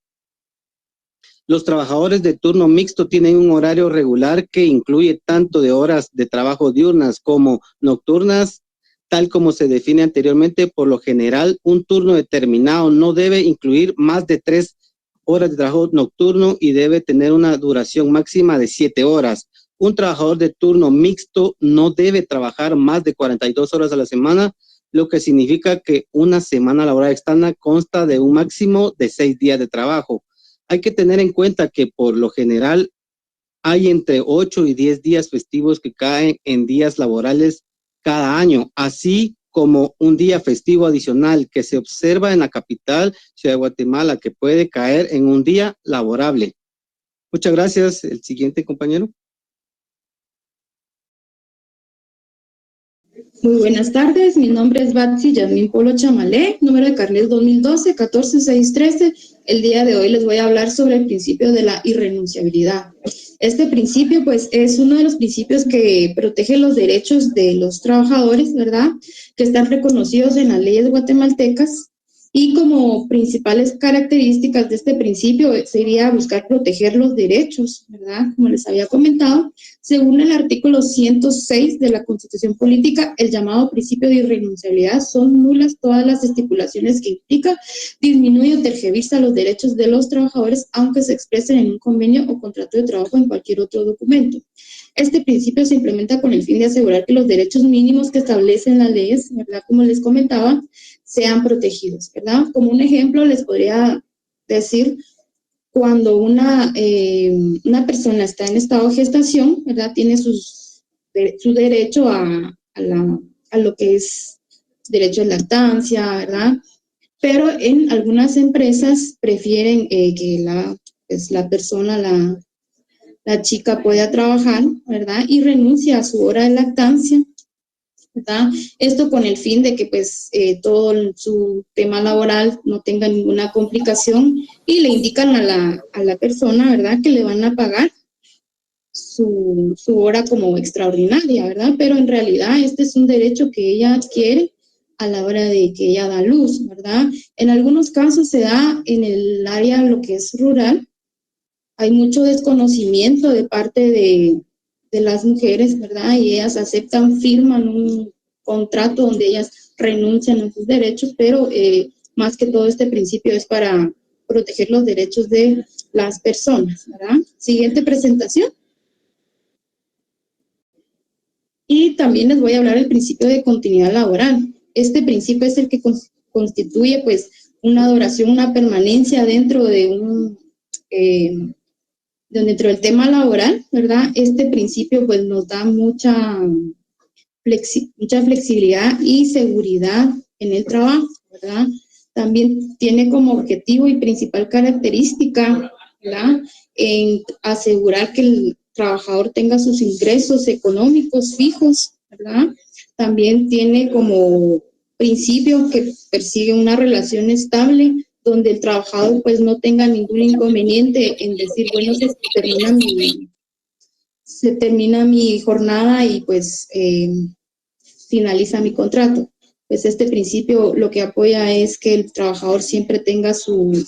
Los trabajadores de turno mixto tienen un horario regular que incluye tanto de horas de trabajo diurnas como nocturnas, tal como se define anteriormente. Por lo general, un turno determinado no debe incluir más de 3 horas de trabajo nocturno y debe tener una duración máxima de 7 horas. Un trabajador de turno mixto no debe trabajar más de 42 horas a la semana, lo que significa que una semana laboral estándar consta de un máximo de 6 días de trabajo. Hay que tener en cuenta que por lo general hay entre 8 y 10 días festivos que caen en días laborales cada año, así como un día festivo adicional que se observa en la capital, Ciudad de Guatemala, que puede caer en un día laborable. Muchas gracias. El siguiente, compañero. Muy buenas tardes, mi nombre es Batsy Yasmín Polo Chamalé, número de carnet 2012-14613. El día de hoy les voy a hablar sobre el principio de la irrenunciabilidad. Este principio, pues, es uno de los principios que protege los derechos de los trabajadores, ¿verdad?, que están reconocidos en las leyes guatemaltecas. Y como principales características de este principio sería buscar proteger los derechos, ¿verdad? Como les había comentado, según el artículo 106 de la Constitución Política, el llamado principio de irrenunciabilidad son nulas todas las estipulaciones que implica, disminuye o tergiversa los derechos de los trabajadores, aunque se expresen en un convenio o contrato de trabajo o en cualquier otro documento. Este principio se implementa con el fin de asegurar que los derechos mínimos que establecen las leyes, ¿verdad?, como les comentaba, sean protegidos, ¿verdad? Como un ejemplo les podría decir, cuando una persona está en estado de gestación, ¿verdad?, tiene su derecho a lo que es derecho de lactancia, ¿verdad? Pero en algunas empresas prefieren que la persona, la chica pueda trabajar, ¿verdad?, y renuncia a su hora de lactancia, ¿verdad? Esto con el fin de que pues todo su tema laboral no tenga ninguna complicación, y le indican a la persona, ¿verdad?, que le van a pagar su hora como extraordinaria, ¿verdad? Pero en realidad este es un derecho que ella adquiere a la hora de que ella da luz, ¿verdad? En algunos casos se da en el área lo que es rural. Hay mucho desconocimiento de parte las mujeres, ¿verdad? Y ellas aceptan, firman un contrato donde ellas renuncian a sus derechos, pero más que todo este principio es para proteger los derechos de las personas, ¿verdad? Siguiente presentación. Y también les voy a hablar del principio de continuidad laboral. Este principio es el que constituye, pues, una duración, una permanencia dentro de dentro del tema laboral, ¿verdad? Este principio, pues, nos da mucha flexibilidad y seguridad en el trabajo, ¿verdad? También tiene como objetivo y principal característica, ¿verdad?, en asegurar que el trabajador tenga sus ingresos económicos fijos, ¿verdad? También tiene como principio que persigue una relación estable donde el trabajador pues no tenga ningún inconveniente en decir, bueno, se termina mi jornada y pues finaliza mi contrato. Pues este principio lo que apoya es que el trabajador siempre tenga su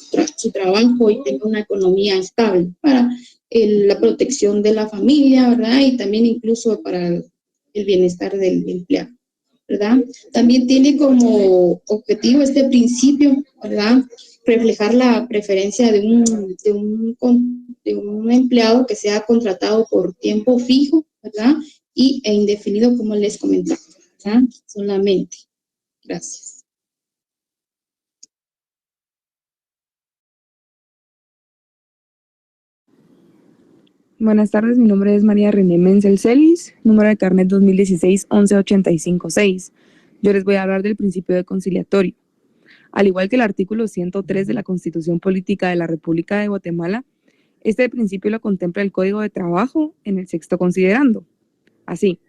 trabajo y tenga una economía estable para la protección de la familia, ¿verdad? Y también incluso para el bienestar del empleado, ¿verdad? También tiene como objetivo este principio, ¿verdad?, reflejar la preferencia de un empleado que sea contratado por tiempo fijo, ¿verdad?, e indefinido, como les comentaba, ¿verdad?, solamente. Gracias. Buenas tardes, mi nombre es María René Menzel Celis, número de carnet 2016-11856. Yo les voy a hablar del principio de conciliatorio. Al igual que el artículo 103 de la Constitución Política de la República de Guatemala, este principio lo contempla el Código de Trabajo en el sexto considerando. Así,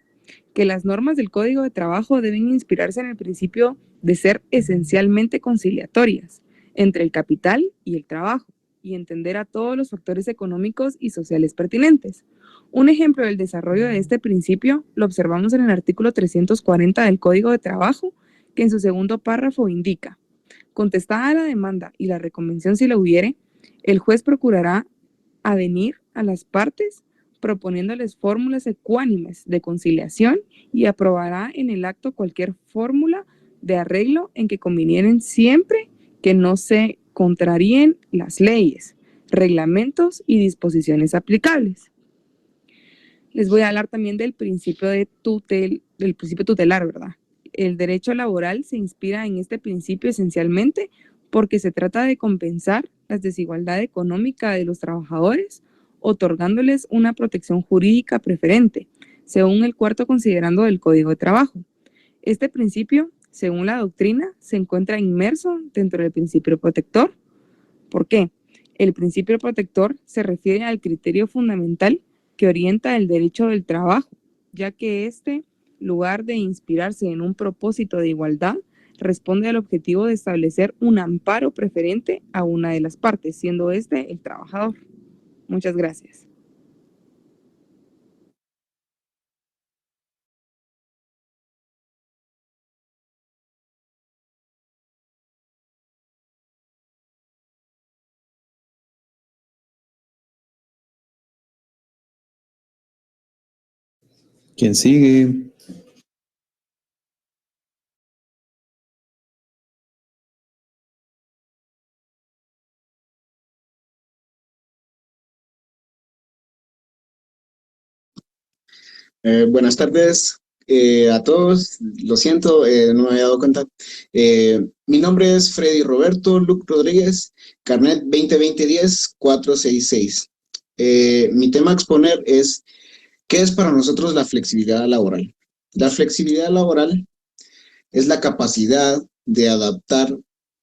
que las normas del Código de Trabajo deben inspirarse en el principio de ser esencialmente conciliatorias entre el capital y el trabajo, y entender a todos los factores económicos y sociales pertinentes. Un ejemplo del desarrollo de este principio lo observamos en el artículo 340 del Código de Trabajo, que en su segundo párrafo indica: contestada la demanda y la reconvención si la hubiere, el juez procurará avenir a las partes proponiéndoles fórmulas ecuánimes de conciliación y aprobará en el acto cualquier fórmula de arreglo en que convinieren siempre que no se contraríen las leyes, reglamentos y disposiciones aplicables. Les voy a hablar también del principio tutelar, ¿verdad? El derecho laboral se inspira en este principio esencialmente porque se trata de compensar la desigualdad económica de los trabajadores, otorgándoles una protección jurídica preferente, según el cuarto considerando del Código de Trabajo. Este principio, según la doctrina, se encuentra inmerso dentro del principio protector. ¿Por qué? El principio protector se refiere al criterio fundamental que orienta el derecho del trabajo, ya que este, lugar de inspirarse en un propósito de igualdad, responde al objetivo de establecer un amparo preferente a una de las partes, siendo este el trabajador. Muchas gracias. ¿Quién sigue? Buenas tardes a todos. Lo siento, no me había dado cuenta. Mi nombre es Freddy Roberto Luc Rodríguez, carnet 2020-10-466. Mi tema a exponer es: ¿qué es para nosotros la flexibilidad laboral? La flexibilidad laboral es la capacidad de adaptar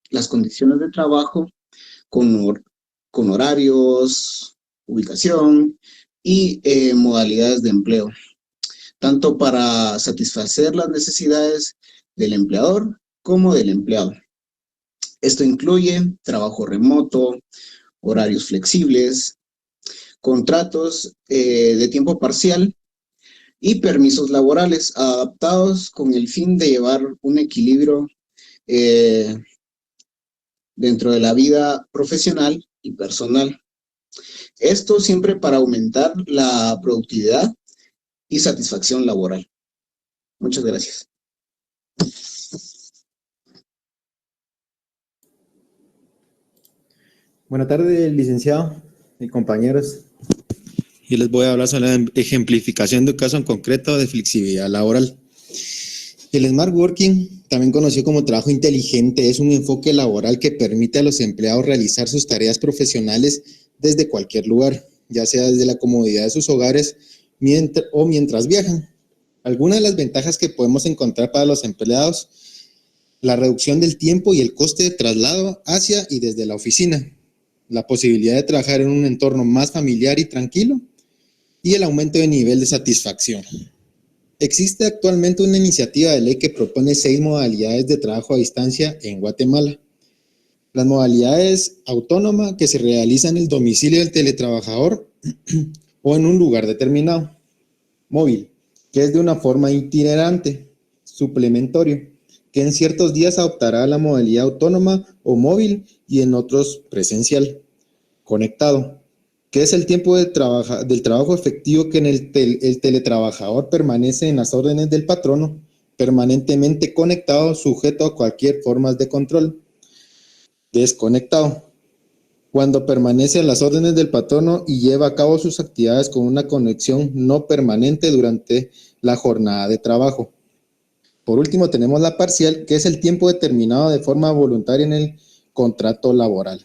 las condiciones de trabajo con horarios, ubicación y modalidades de empleo, tanto para satisfacer las necesidades del empleador como del empleado. Esto incluye trabajo remoto, horarios flexibles, contratos de tiempo parcial y permisos laborales adaptados con el fin de llevar un equilibrio dentro de la vida profesional y personal. Esto siempre para aumentar la productividad y satisfacción laboral. Muchas gracias. Buenas tardes, licenciado y compañeros. Y les voy a hablar sobre la ejemplificación de un caso en concreto de flexibilidad laboral. El Smart Working, también conocido como trabajo inteligente, es un enfoque laboral que permite a los empleados realizar sus tareas profesionales desde cualquier lugar, ya sea desde la comodidad de sus hogares mientras viajan. Algunas de las ventajas que podemos encontrar para los empleados: la reducción del tiempo y el coste de traslado hacia y desde la oficina, la posibilidad de trabajar en un entorno más familiar y tranquilo, y el aumento de nivel de satisfacción. Existe actualmente una iniciativa de ley que propone 6 modalidades de trabajo a distancia en Guatemala. Las modalidades: autónoma, que se realiza en el domicilio del teletrabajador o en un lugar determinado; móvil, que es de una forma itinerante; suplementario, que en ciertos días adoptará la modalidad autónoma o móvil y en otros presencial; conectado, que es el tiempo del trabajo efectivo que en el teletrabajador permanece en las órdenes del patrono, permanentemente conectado, sujeto a cualquier forma de control; desconectado, cuando permanece en las órdenes del patrono y lleva a cabo sus actividades con una conexión no permanente durante la jornada de trabajo. Por último, tenemos la parcial, que es el tiempo determinado de forma voluntaria en el contrato laboral.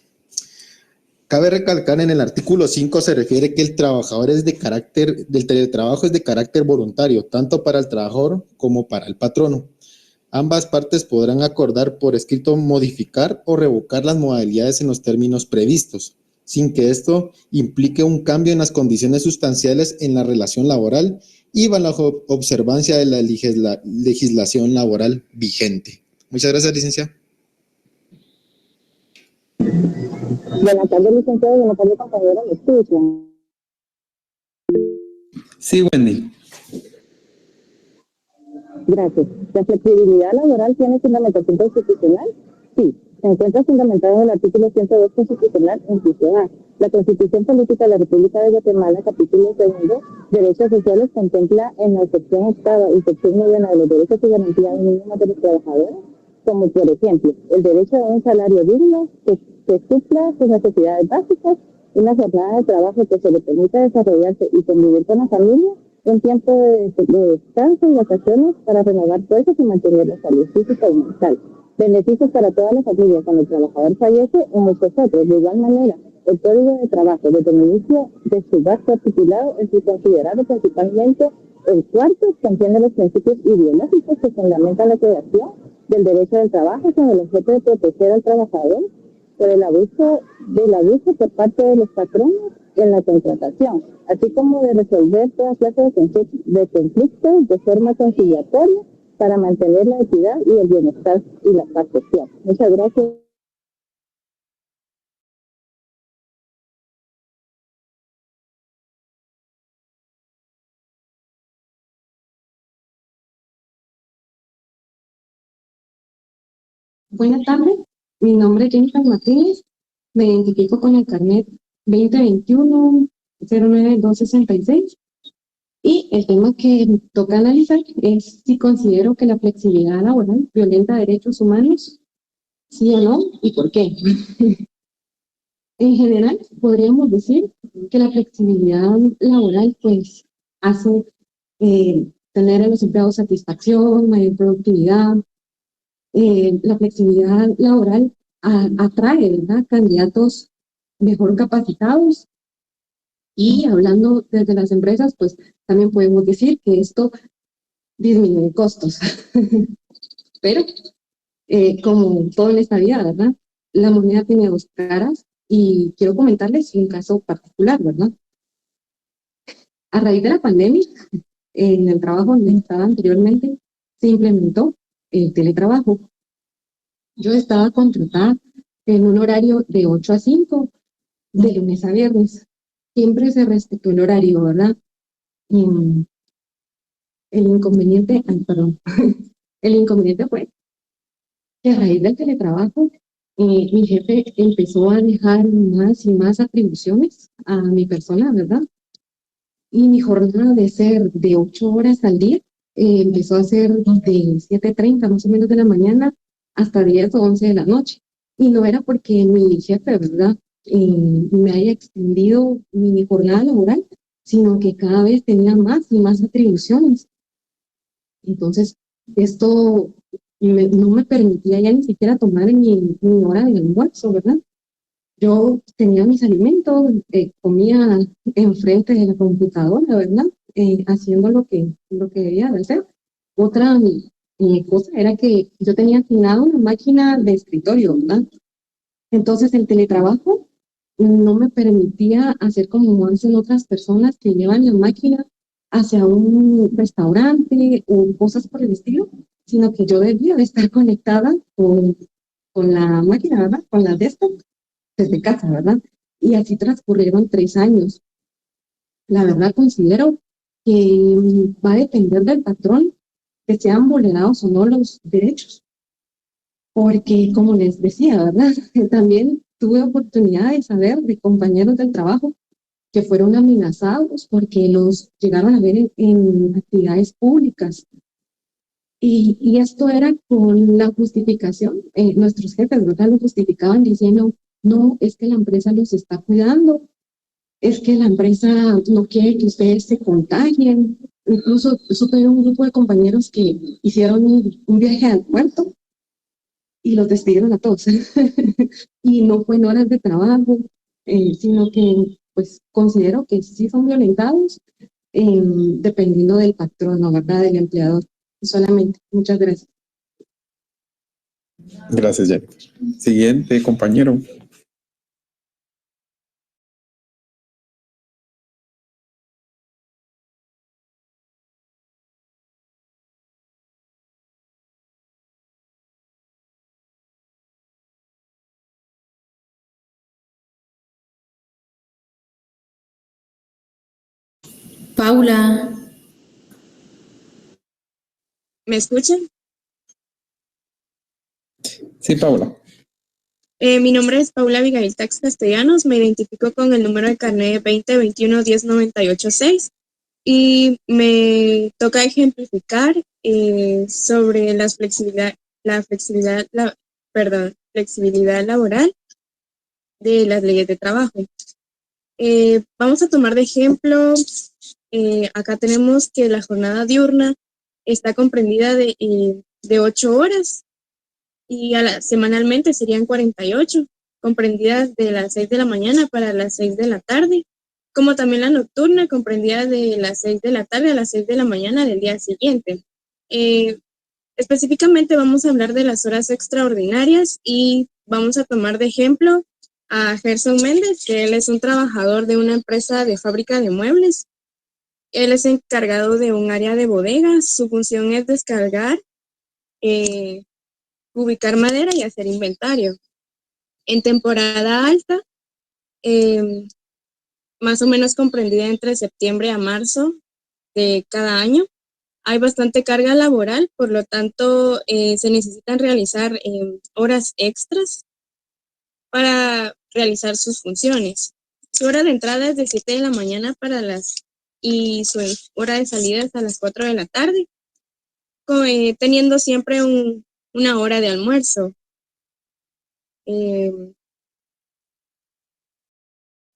Cabe recalcar, en el artículo 5 se refiere que el trabajador del teletrabajo es de carácter voluntario, tanto para el trabajador como para el patrono. Ambas partes podrán acordar por escrito modificar o revocar las modalidades en los términos previstos, sin que esto implique un cambio en las condiciones sustanciales en la relación laboral y bajo observancia de la legislación laboral vigente. Muchas gracias, licenciado. Buenas tardes, licenciado. Buenas tardes, compañeros. ¿Me escuchan? Sí, Wendy. Gracias. ¿La flexibilidad laboral tiene fundamentación constitucional? Sí. Se encuentra fundamentado en el artículo 102 constitucional, inciso A. La Constitución Política de la República de Guatemala, capítulo 2, Derechos Sociales, contempla en la sección 8 y sección 9 de los derechos y garantías mínimas de los trabajadores, como por ejemplo, el derecho a un salario digno que supla sus necesidades básicas, una jornada de trabajo que se le permita desarrollarse y convivir con la familia, un tiempo de descanso y vacaciones para renovar fuerzas y mantener la salud física y mental, beneficios para toda la familia cuando el trabajador fallece y muchos otros. De igual manera, el Código de Trabajo, desde el inicio de su gasto articulado, es considerado principalmente el cuarto, contiene los principios ideológicos que fundamentan la creación del derecho del trabajo con el objeto de proteger al trabajador por el abuso por parte de los patronos en la contratación, así como de resolver toda clase de conflictos de forma conciliatoria para mantener la equidad y el bienestar y la paz social. Muchas gracias. Buenas tardes, mi nombre es Jennifer Martínez, me identifico con el carnet 2021-09266 y el tema que toca analizar es si considero que la flexibilidad laboral violenta derechos humanos, sí o no, y por qué. En general, podríamos decir que la flexibilidad laboral pues hace tener a los empleados satisfacción, mayor productividad. La flexibilidad laboral atrae, ¿verdad?, candidatos mejor capacitados, y hablando desde las empresas, pues también podemos decir que esto disminuye costos. Pero, como todo en esta vida, ¿verdad?, la moneda tiene dos caras, y quiero comentarles un caso particular, ¿verdad? A raíz de la pandemia, en el trabajo donde estaba anteriormente, se implementó el teletrabajo. Yo estaba contratada en un horario de 8 a 5, de lunes a viernes. Siempre se respetó el horario, ¿verdad? El inconveniente fue que a raíz del teletrabajo, mi jefe empezó a dejar más y más atribuciones a mi persona, ¿verdad? Y mi jornada de ser de 8 horas al día empezó a ser de 7:30 más o menos de la mañana hasta 10 o 11 de la noche. Y no era porque mi jefe, ¿verdad?, me haya extendido mi jornada laboral, sino que cada vez tenía más y más atribuciones. Entonces, esto no me permitía ya ni siquiera tomar mi hora de almuerzo, ¿verdad? Yo tenía mis alimentos, comía enfrente de la computadora, ¿verdad? Haciendo lo que debía de hacer. Otra cosa era que yo tenía asignado una máquina de escritorio, ¿verdad? Entonces el teletrabajo no me permitía hacer como hacen otras personas que llevan la máquina hacia un restaurante o cosas por el estilo, sino que yo debía de estar conectada con la máquina, ¿verdad? Con la desktop desde casa, ¿verdad? Y así transcurrieron 3 años. La verdad considero que va a depender del patrón que sean vulnerados o no los derechos. Porque, como les decía, ¿verdad? También tuve oportunidad de saber de compañeros del trabajo que fueron amenazados porque los llegaron a ver en actividades públicas. Y esto era con la justificación, nuestros jefes, ¿verdad?, lo justificaban diciendo, no, es que la empresa los está cuidando, es que la empresa no quiere que ustedes se contagien. Incluso supe un grupo de compañeros que hicieron un viaje al puerto y los despidieron a todos. Y no fue en horas de trabajo, sino que pues considero que sí son violentados dependiendo del patrono, ¿verdad?, del empleador. Solamente. Muchas gracias. Gracias, Jennifer. Siguiente, compañero. Paula. ¿Me escuchan? Sí, Paula. Mi nombre es Paula Abigail Tax Castellanos, me identifico con el número de carnet 2021-1098-6 y me toca ejemplificar sobre flexibilidad laboral de las leyes de trabajo. Vamos a tomar de ejemplo, acá tenemos que la jornada diurna está comprendida de 8 horas y semanalmente serían 48, comprendidas de las 6 de la mañana para las 6 de la tarde, como también la nocturna comprendida de las 6 de la tarde a las 6 de la mañana del día siguiente. Específicamente vamos a hablar de las horas extraordinarias y vamos a tomar de ejemplo a Gerson Méndez, que él es un trabajador de una empresa de fábrica de muebles. Él es encargado de un área de bodegas. Su función es descargar, ubicar madera y hacer inventario. En temporada alta, más o menos comprendida entre septiembre a marzo de cada año, hay bastante carga laboral, por lo tanto se necesitan realizar horas extras para realizar sus funciones. Su hora de entrada es de 7 de la mañana y su hora de salida es a las 4 de la tarde, teniendo siempre una hora de almuerzo.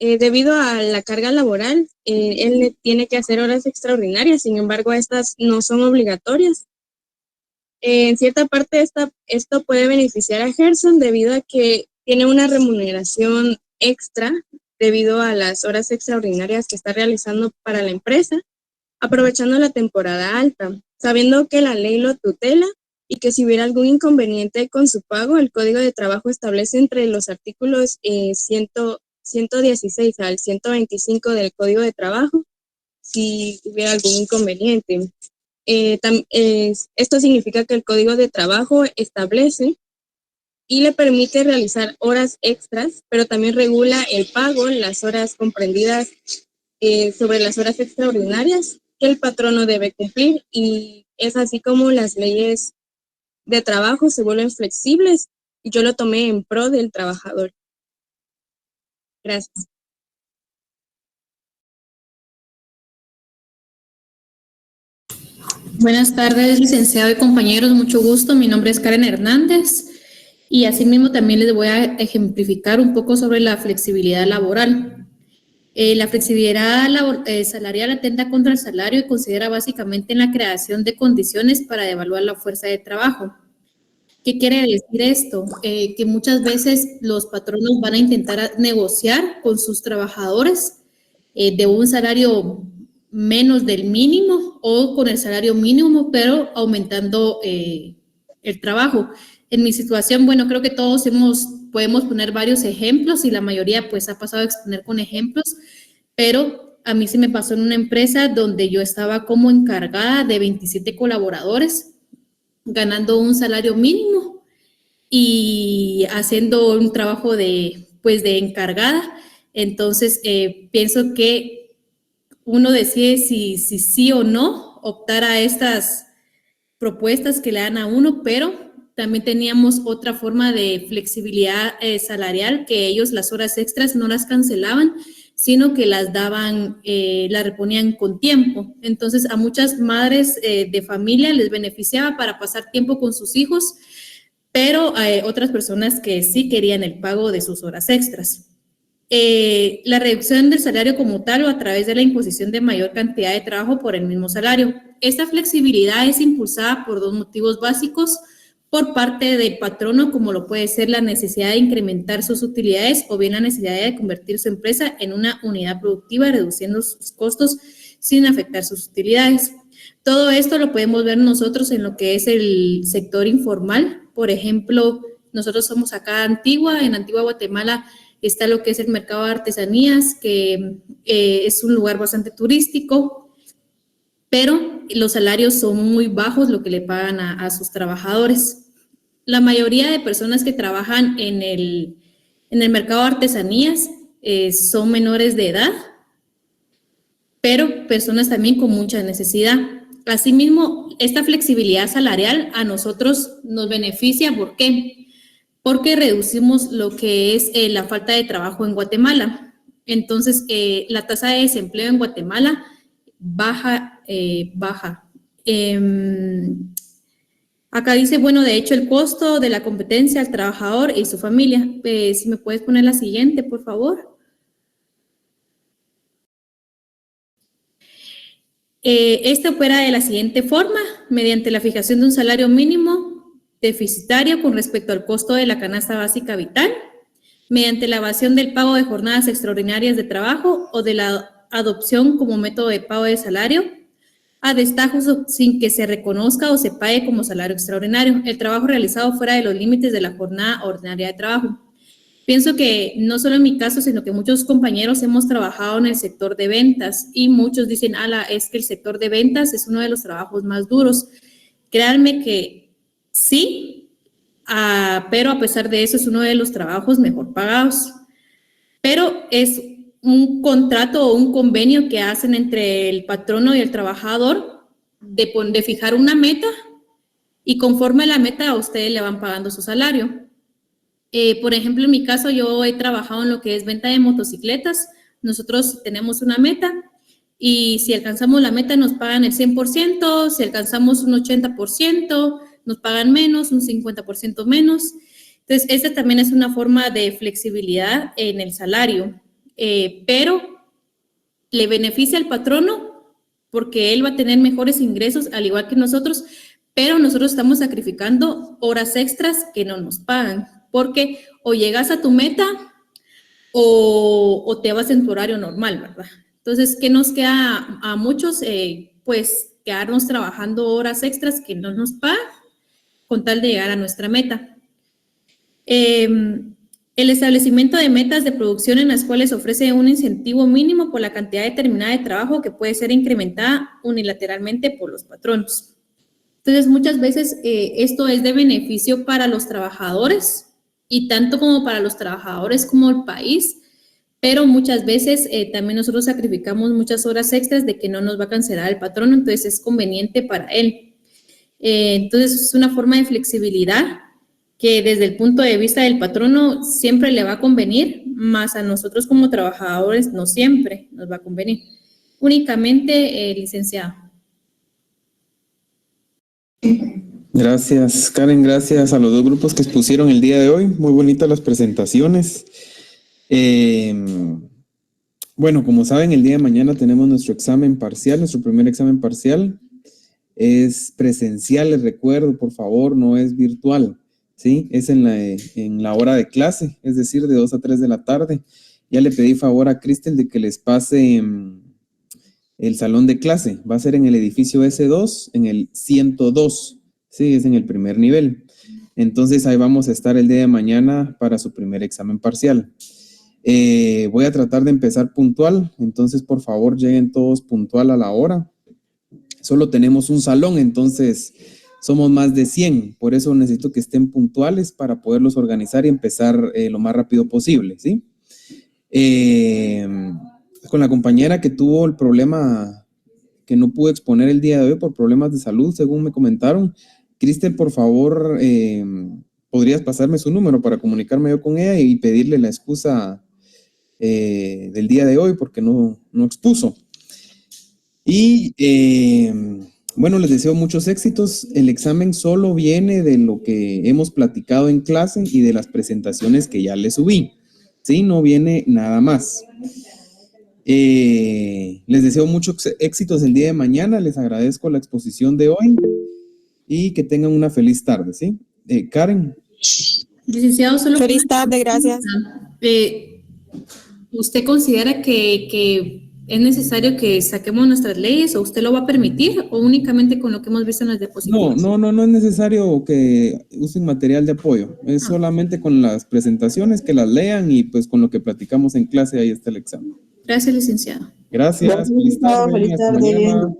Debido a la carga laboral, él tiene que hacer horas extraordinarias, sin embargo, estas no son obligatorias. En cierta parte, esto puede beneficiar a Gerson debido a que tiene una remuneración extra debido a las horas extraordinarias que está realizando para la empresa, aprovechando la temporada alta, sabiendo que la ley lo tutela y que si hubiera algún inconveniente con su pago, el Código de Trabajo establece entre los artículos 116 al 125 del Código de Trabajo si hubiera algún inconveniente. Esto significa que el Código de Trabajo establece y le permite realizar horas extras, pero también regula el pago, las horas comprendidas sobre las horas extraordinarias que el patrono debe cumplir, y es así como las leyes de trabajo se vuelven flexibles y yo lo tomé en pro del trabajador. Gracias. Buenas tardes, licenciado y compañeros, mucho gusto. Mi nombre es Karen Hernández y asimismo también les voy a ejemplificar un poco sobre la flexibilidad laboral. La flexibilidad salarial atenta contra el salario y considera básicamente en la creación de condiciones para devaluar la fuerza de trabajo. ¿Qué quiere decir esto? Que muchas veces los patronos van a intentar negociar con sus trabajadores de un salario menos del mínimo o con el salario mínimo, pero aumentando el trabajo. En mi situación, bueno, creo que todos podemos poner varios ejemplos y la mayoría pues ha pasado a exponer con ejemplos, pero a mí sí me pasó en una empresa donde yo estaba como encargada de 27 colaboradores, ganando un salario mínimo y haciendo un trabajo de encargada. Entonces, pienso que uno decide si sí o no optar a estas propuestas que le dan a uno, pero también teníamos otra forma de flexibilidad salarial, que ellos las horas extras no las cancelaban, sino que las daban, las reponían con tiempo. Entonces, a muchas madres de familia les beneficiaba para pasar tiempo con sus hijos, pero hay otras personas que sí querían el pago de sus horas extras. La reducción del salario como tal o a través de la imposición de mayor cantidad de trabajo por el mismo salario. Esta flexibilidad es impulsada por dos motivos básicos por parte del patrono, como lo puede ser la necesidad de incrementar sus utilidades o bien la necesidad de convertir su empresa en una unidad productiva, reduciendo sus costos sin afectar sus utilidades. Todo esto lo podemos ver nosotros en lo que es el sector informal. Por ejemplo, nosotros somos acá en Antigua Guatemala, está lo que es el mercado de artesanías, que es un lugar bastante turístico, pero los salarios son muy bajos lo que le pagan a sus trabajadores. La mayoría de personas que trabajan en el mercado de artesanías son menores de edad, pero personas también con mucha necesidad. Asimismo, esta flexibilidad salarial a nosotros nos beneficia. ¿Por qué? Porque reducimos lo que es la falta de trabajo en Guatemala. Entonces, la tasa de desempleo en Guatemala baja. Acá dice, bueno, de hecho, el costo de la competencia al trabajador y su familia. Si me puedes poner la siguiente, por favor. Esto opera de la siguiente forma, mediante la fijación de un salario mínimo deficitario con respecto al costo de la canasta básica vital, mediante la evasión del pago de jornadas extraordinarias de trabajo o de la adopción como método de pago de salario, a destajo sin que se reconozca o se pague como salario extraordinario el trabajo realizado fuera de los límites de la jornada ordinaria de trabajo. Pienso que no solo en mi caso, sino que muchos compañeros hemos trabajado en el sector de ventas y muchos dicen, es que el sector de ventas es uno de los trabajos más duros. Créanme que sí, pero a pesar de eso es uno de los trabajos mejor pagados. Pero es un contrato o un convenio que hacen entre el patrono y el trabajador de fijar una meta y conforme a la meta a ustedes le van pagando su salario. Por ejemplo, en mi caso yo he trabajado en lo que es venta de motocicletas. Nosotros tenemos una meta y si alcanzamos la meta nos pagan el 100%, si alcanzamos un 80% nos pagan menos, un 50% menos. Entonces, esta también es una forma de flexibilidad en el salario, pero le beneficia al patrono porque él va a tener mejores ingresos al igual que nosotros, pero nosotros estamos sacrificando horas extras que no nos pagan, porque o llegas a tu meta o te vas en tu horario normal, ¿verdad? Entonces, ¿qué nos queda a muchos? Pues quedarnos trabajando horas extras que no nos pagan con tal de llegar a nuestra meta. El establecimiento de metas de producción en las cuales ofrece un incentivo mínimo por la cantidad determinada de trabajo que puede ser incrementada unilateralmente por los patronos. Entonces, muchas veces esto es de beneficio para los trabajadores y tanto como para los trabajadores como el país, pero muchas veces también nosotros sacrificamos muchas horas extras de que no nos va a cancelar el patrono, entonces es conveniente para él. Entonces, es una forma de flexibilidad que desde el punto de vista del patrono siempre le va a convenir, más a nosotros como trabajadores no siempre nos va a convenir. Únicamente, licenciado. Gracias, Karen. Gracias a los dos grupos que expusieron el día de hoy. Muy bonitas las presentaciones. Bueno, como saben, el día de mañana tenemos nuestro examen parcial, nuestro primer examen parcial. Es presencial, les recuerdo, por favor, no es virtual, ¿sí? Es en la hora de clase, es decir, de 2 a 3 de la tarde. Ya le pedí favor a Cristel de que les pase el salón de clase. Va a ser en el edificio S2, en el 102, ¿sí? Es en el primer nivel. Entonces, ahí vamos a estar el día de mañana para su primer examen parcial. Voy a tratar de empezar puntual, entonces por favor lleguen todos puntual a la hora. Solo tenemos un salón, entonces somos más de 100, por eso necesito que estén puntuales para poderlos organizar y empezar lo más rápido posible, ¿sí? Con la compañera que tuvo el problema que no pude exponer el día de hoy por problemas de salud, según me comentaron, Cristel, por favor, ¿podrías pasarme su número para comunicarme yo con ella y pedirle la excusa del día de hoy porque no expuso? Y bueno, les deseo muchos éxitos. El examen solo viene de lo que hemos platicado en clase y de las presentaciones que ya les subí, ¿sí? No viene nada más. Les deseo muchos éxitos el día de mañana. Les agradezco la exposición de hoy y que tengan una feliz tarde, ¿sí? Karen. Licenciado, solo feliz tarde, gracias. ¿Usted considera que es necesario que saquemos nuestras leyes o usted lo va a permitir o únicamente con lo que hemos visto en las diapositivas? No es necesario que usen material de apoyo. Es solamente con las presentaciones que las lean y pues con lo que platicamos en clase ahí está el examen. Gracias, licenciado. Gracias. Feliz tarde. Feliz Hasta tarde. mañana.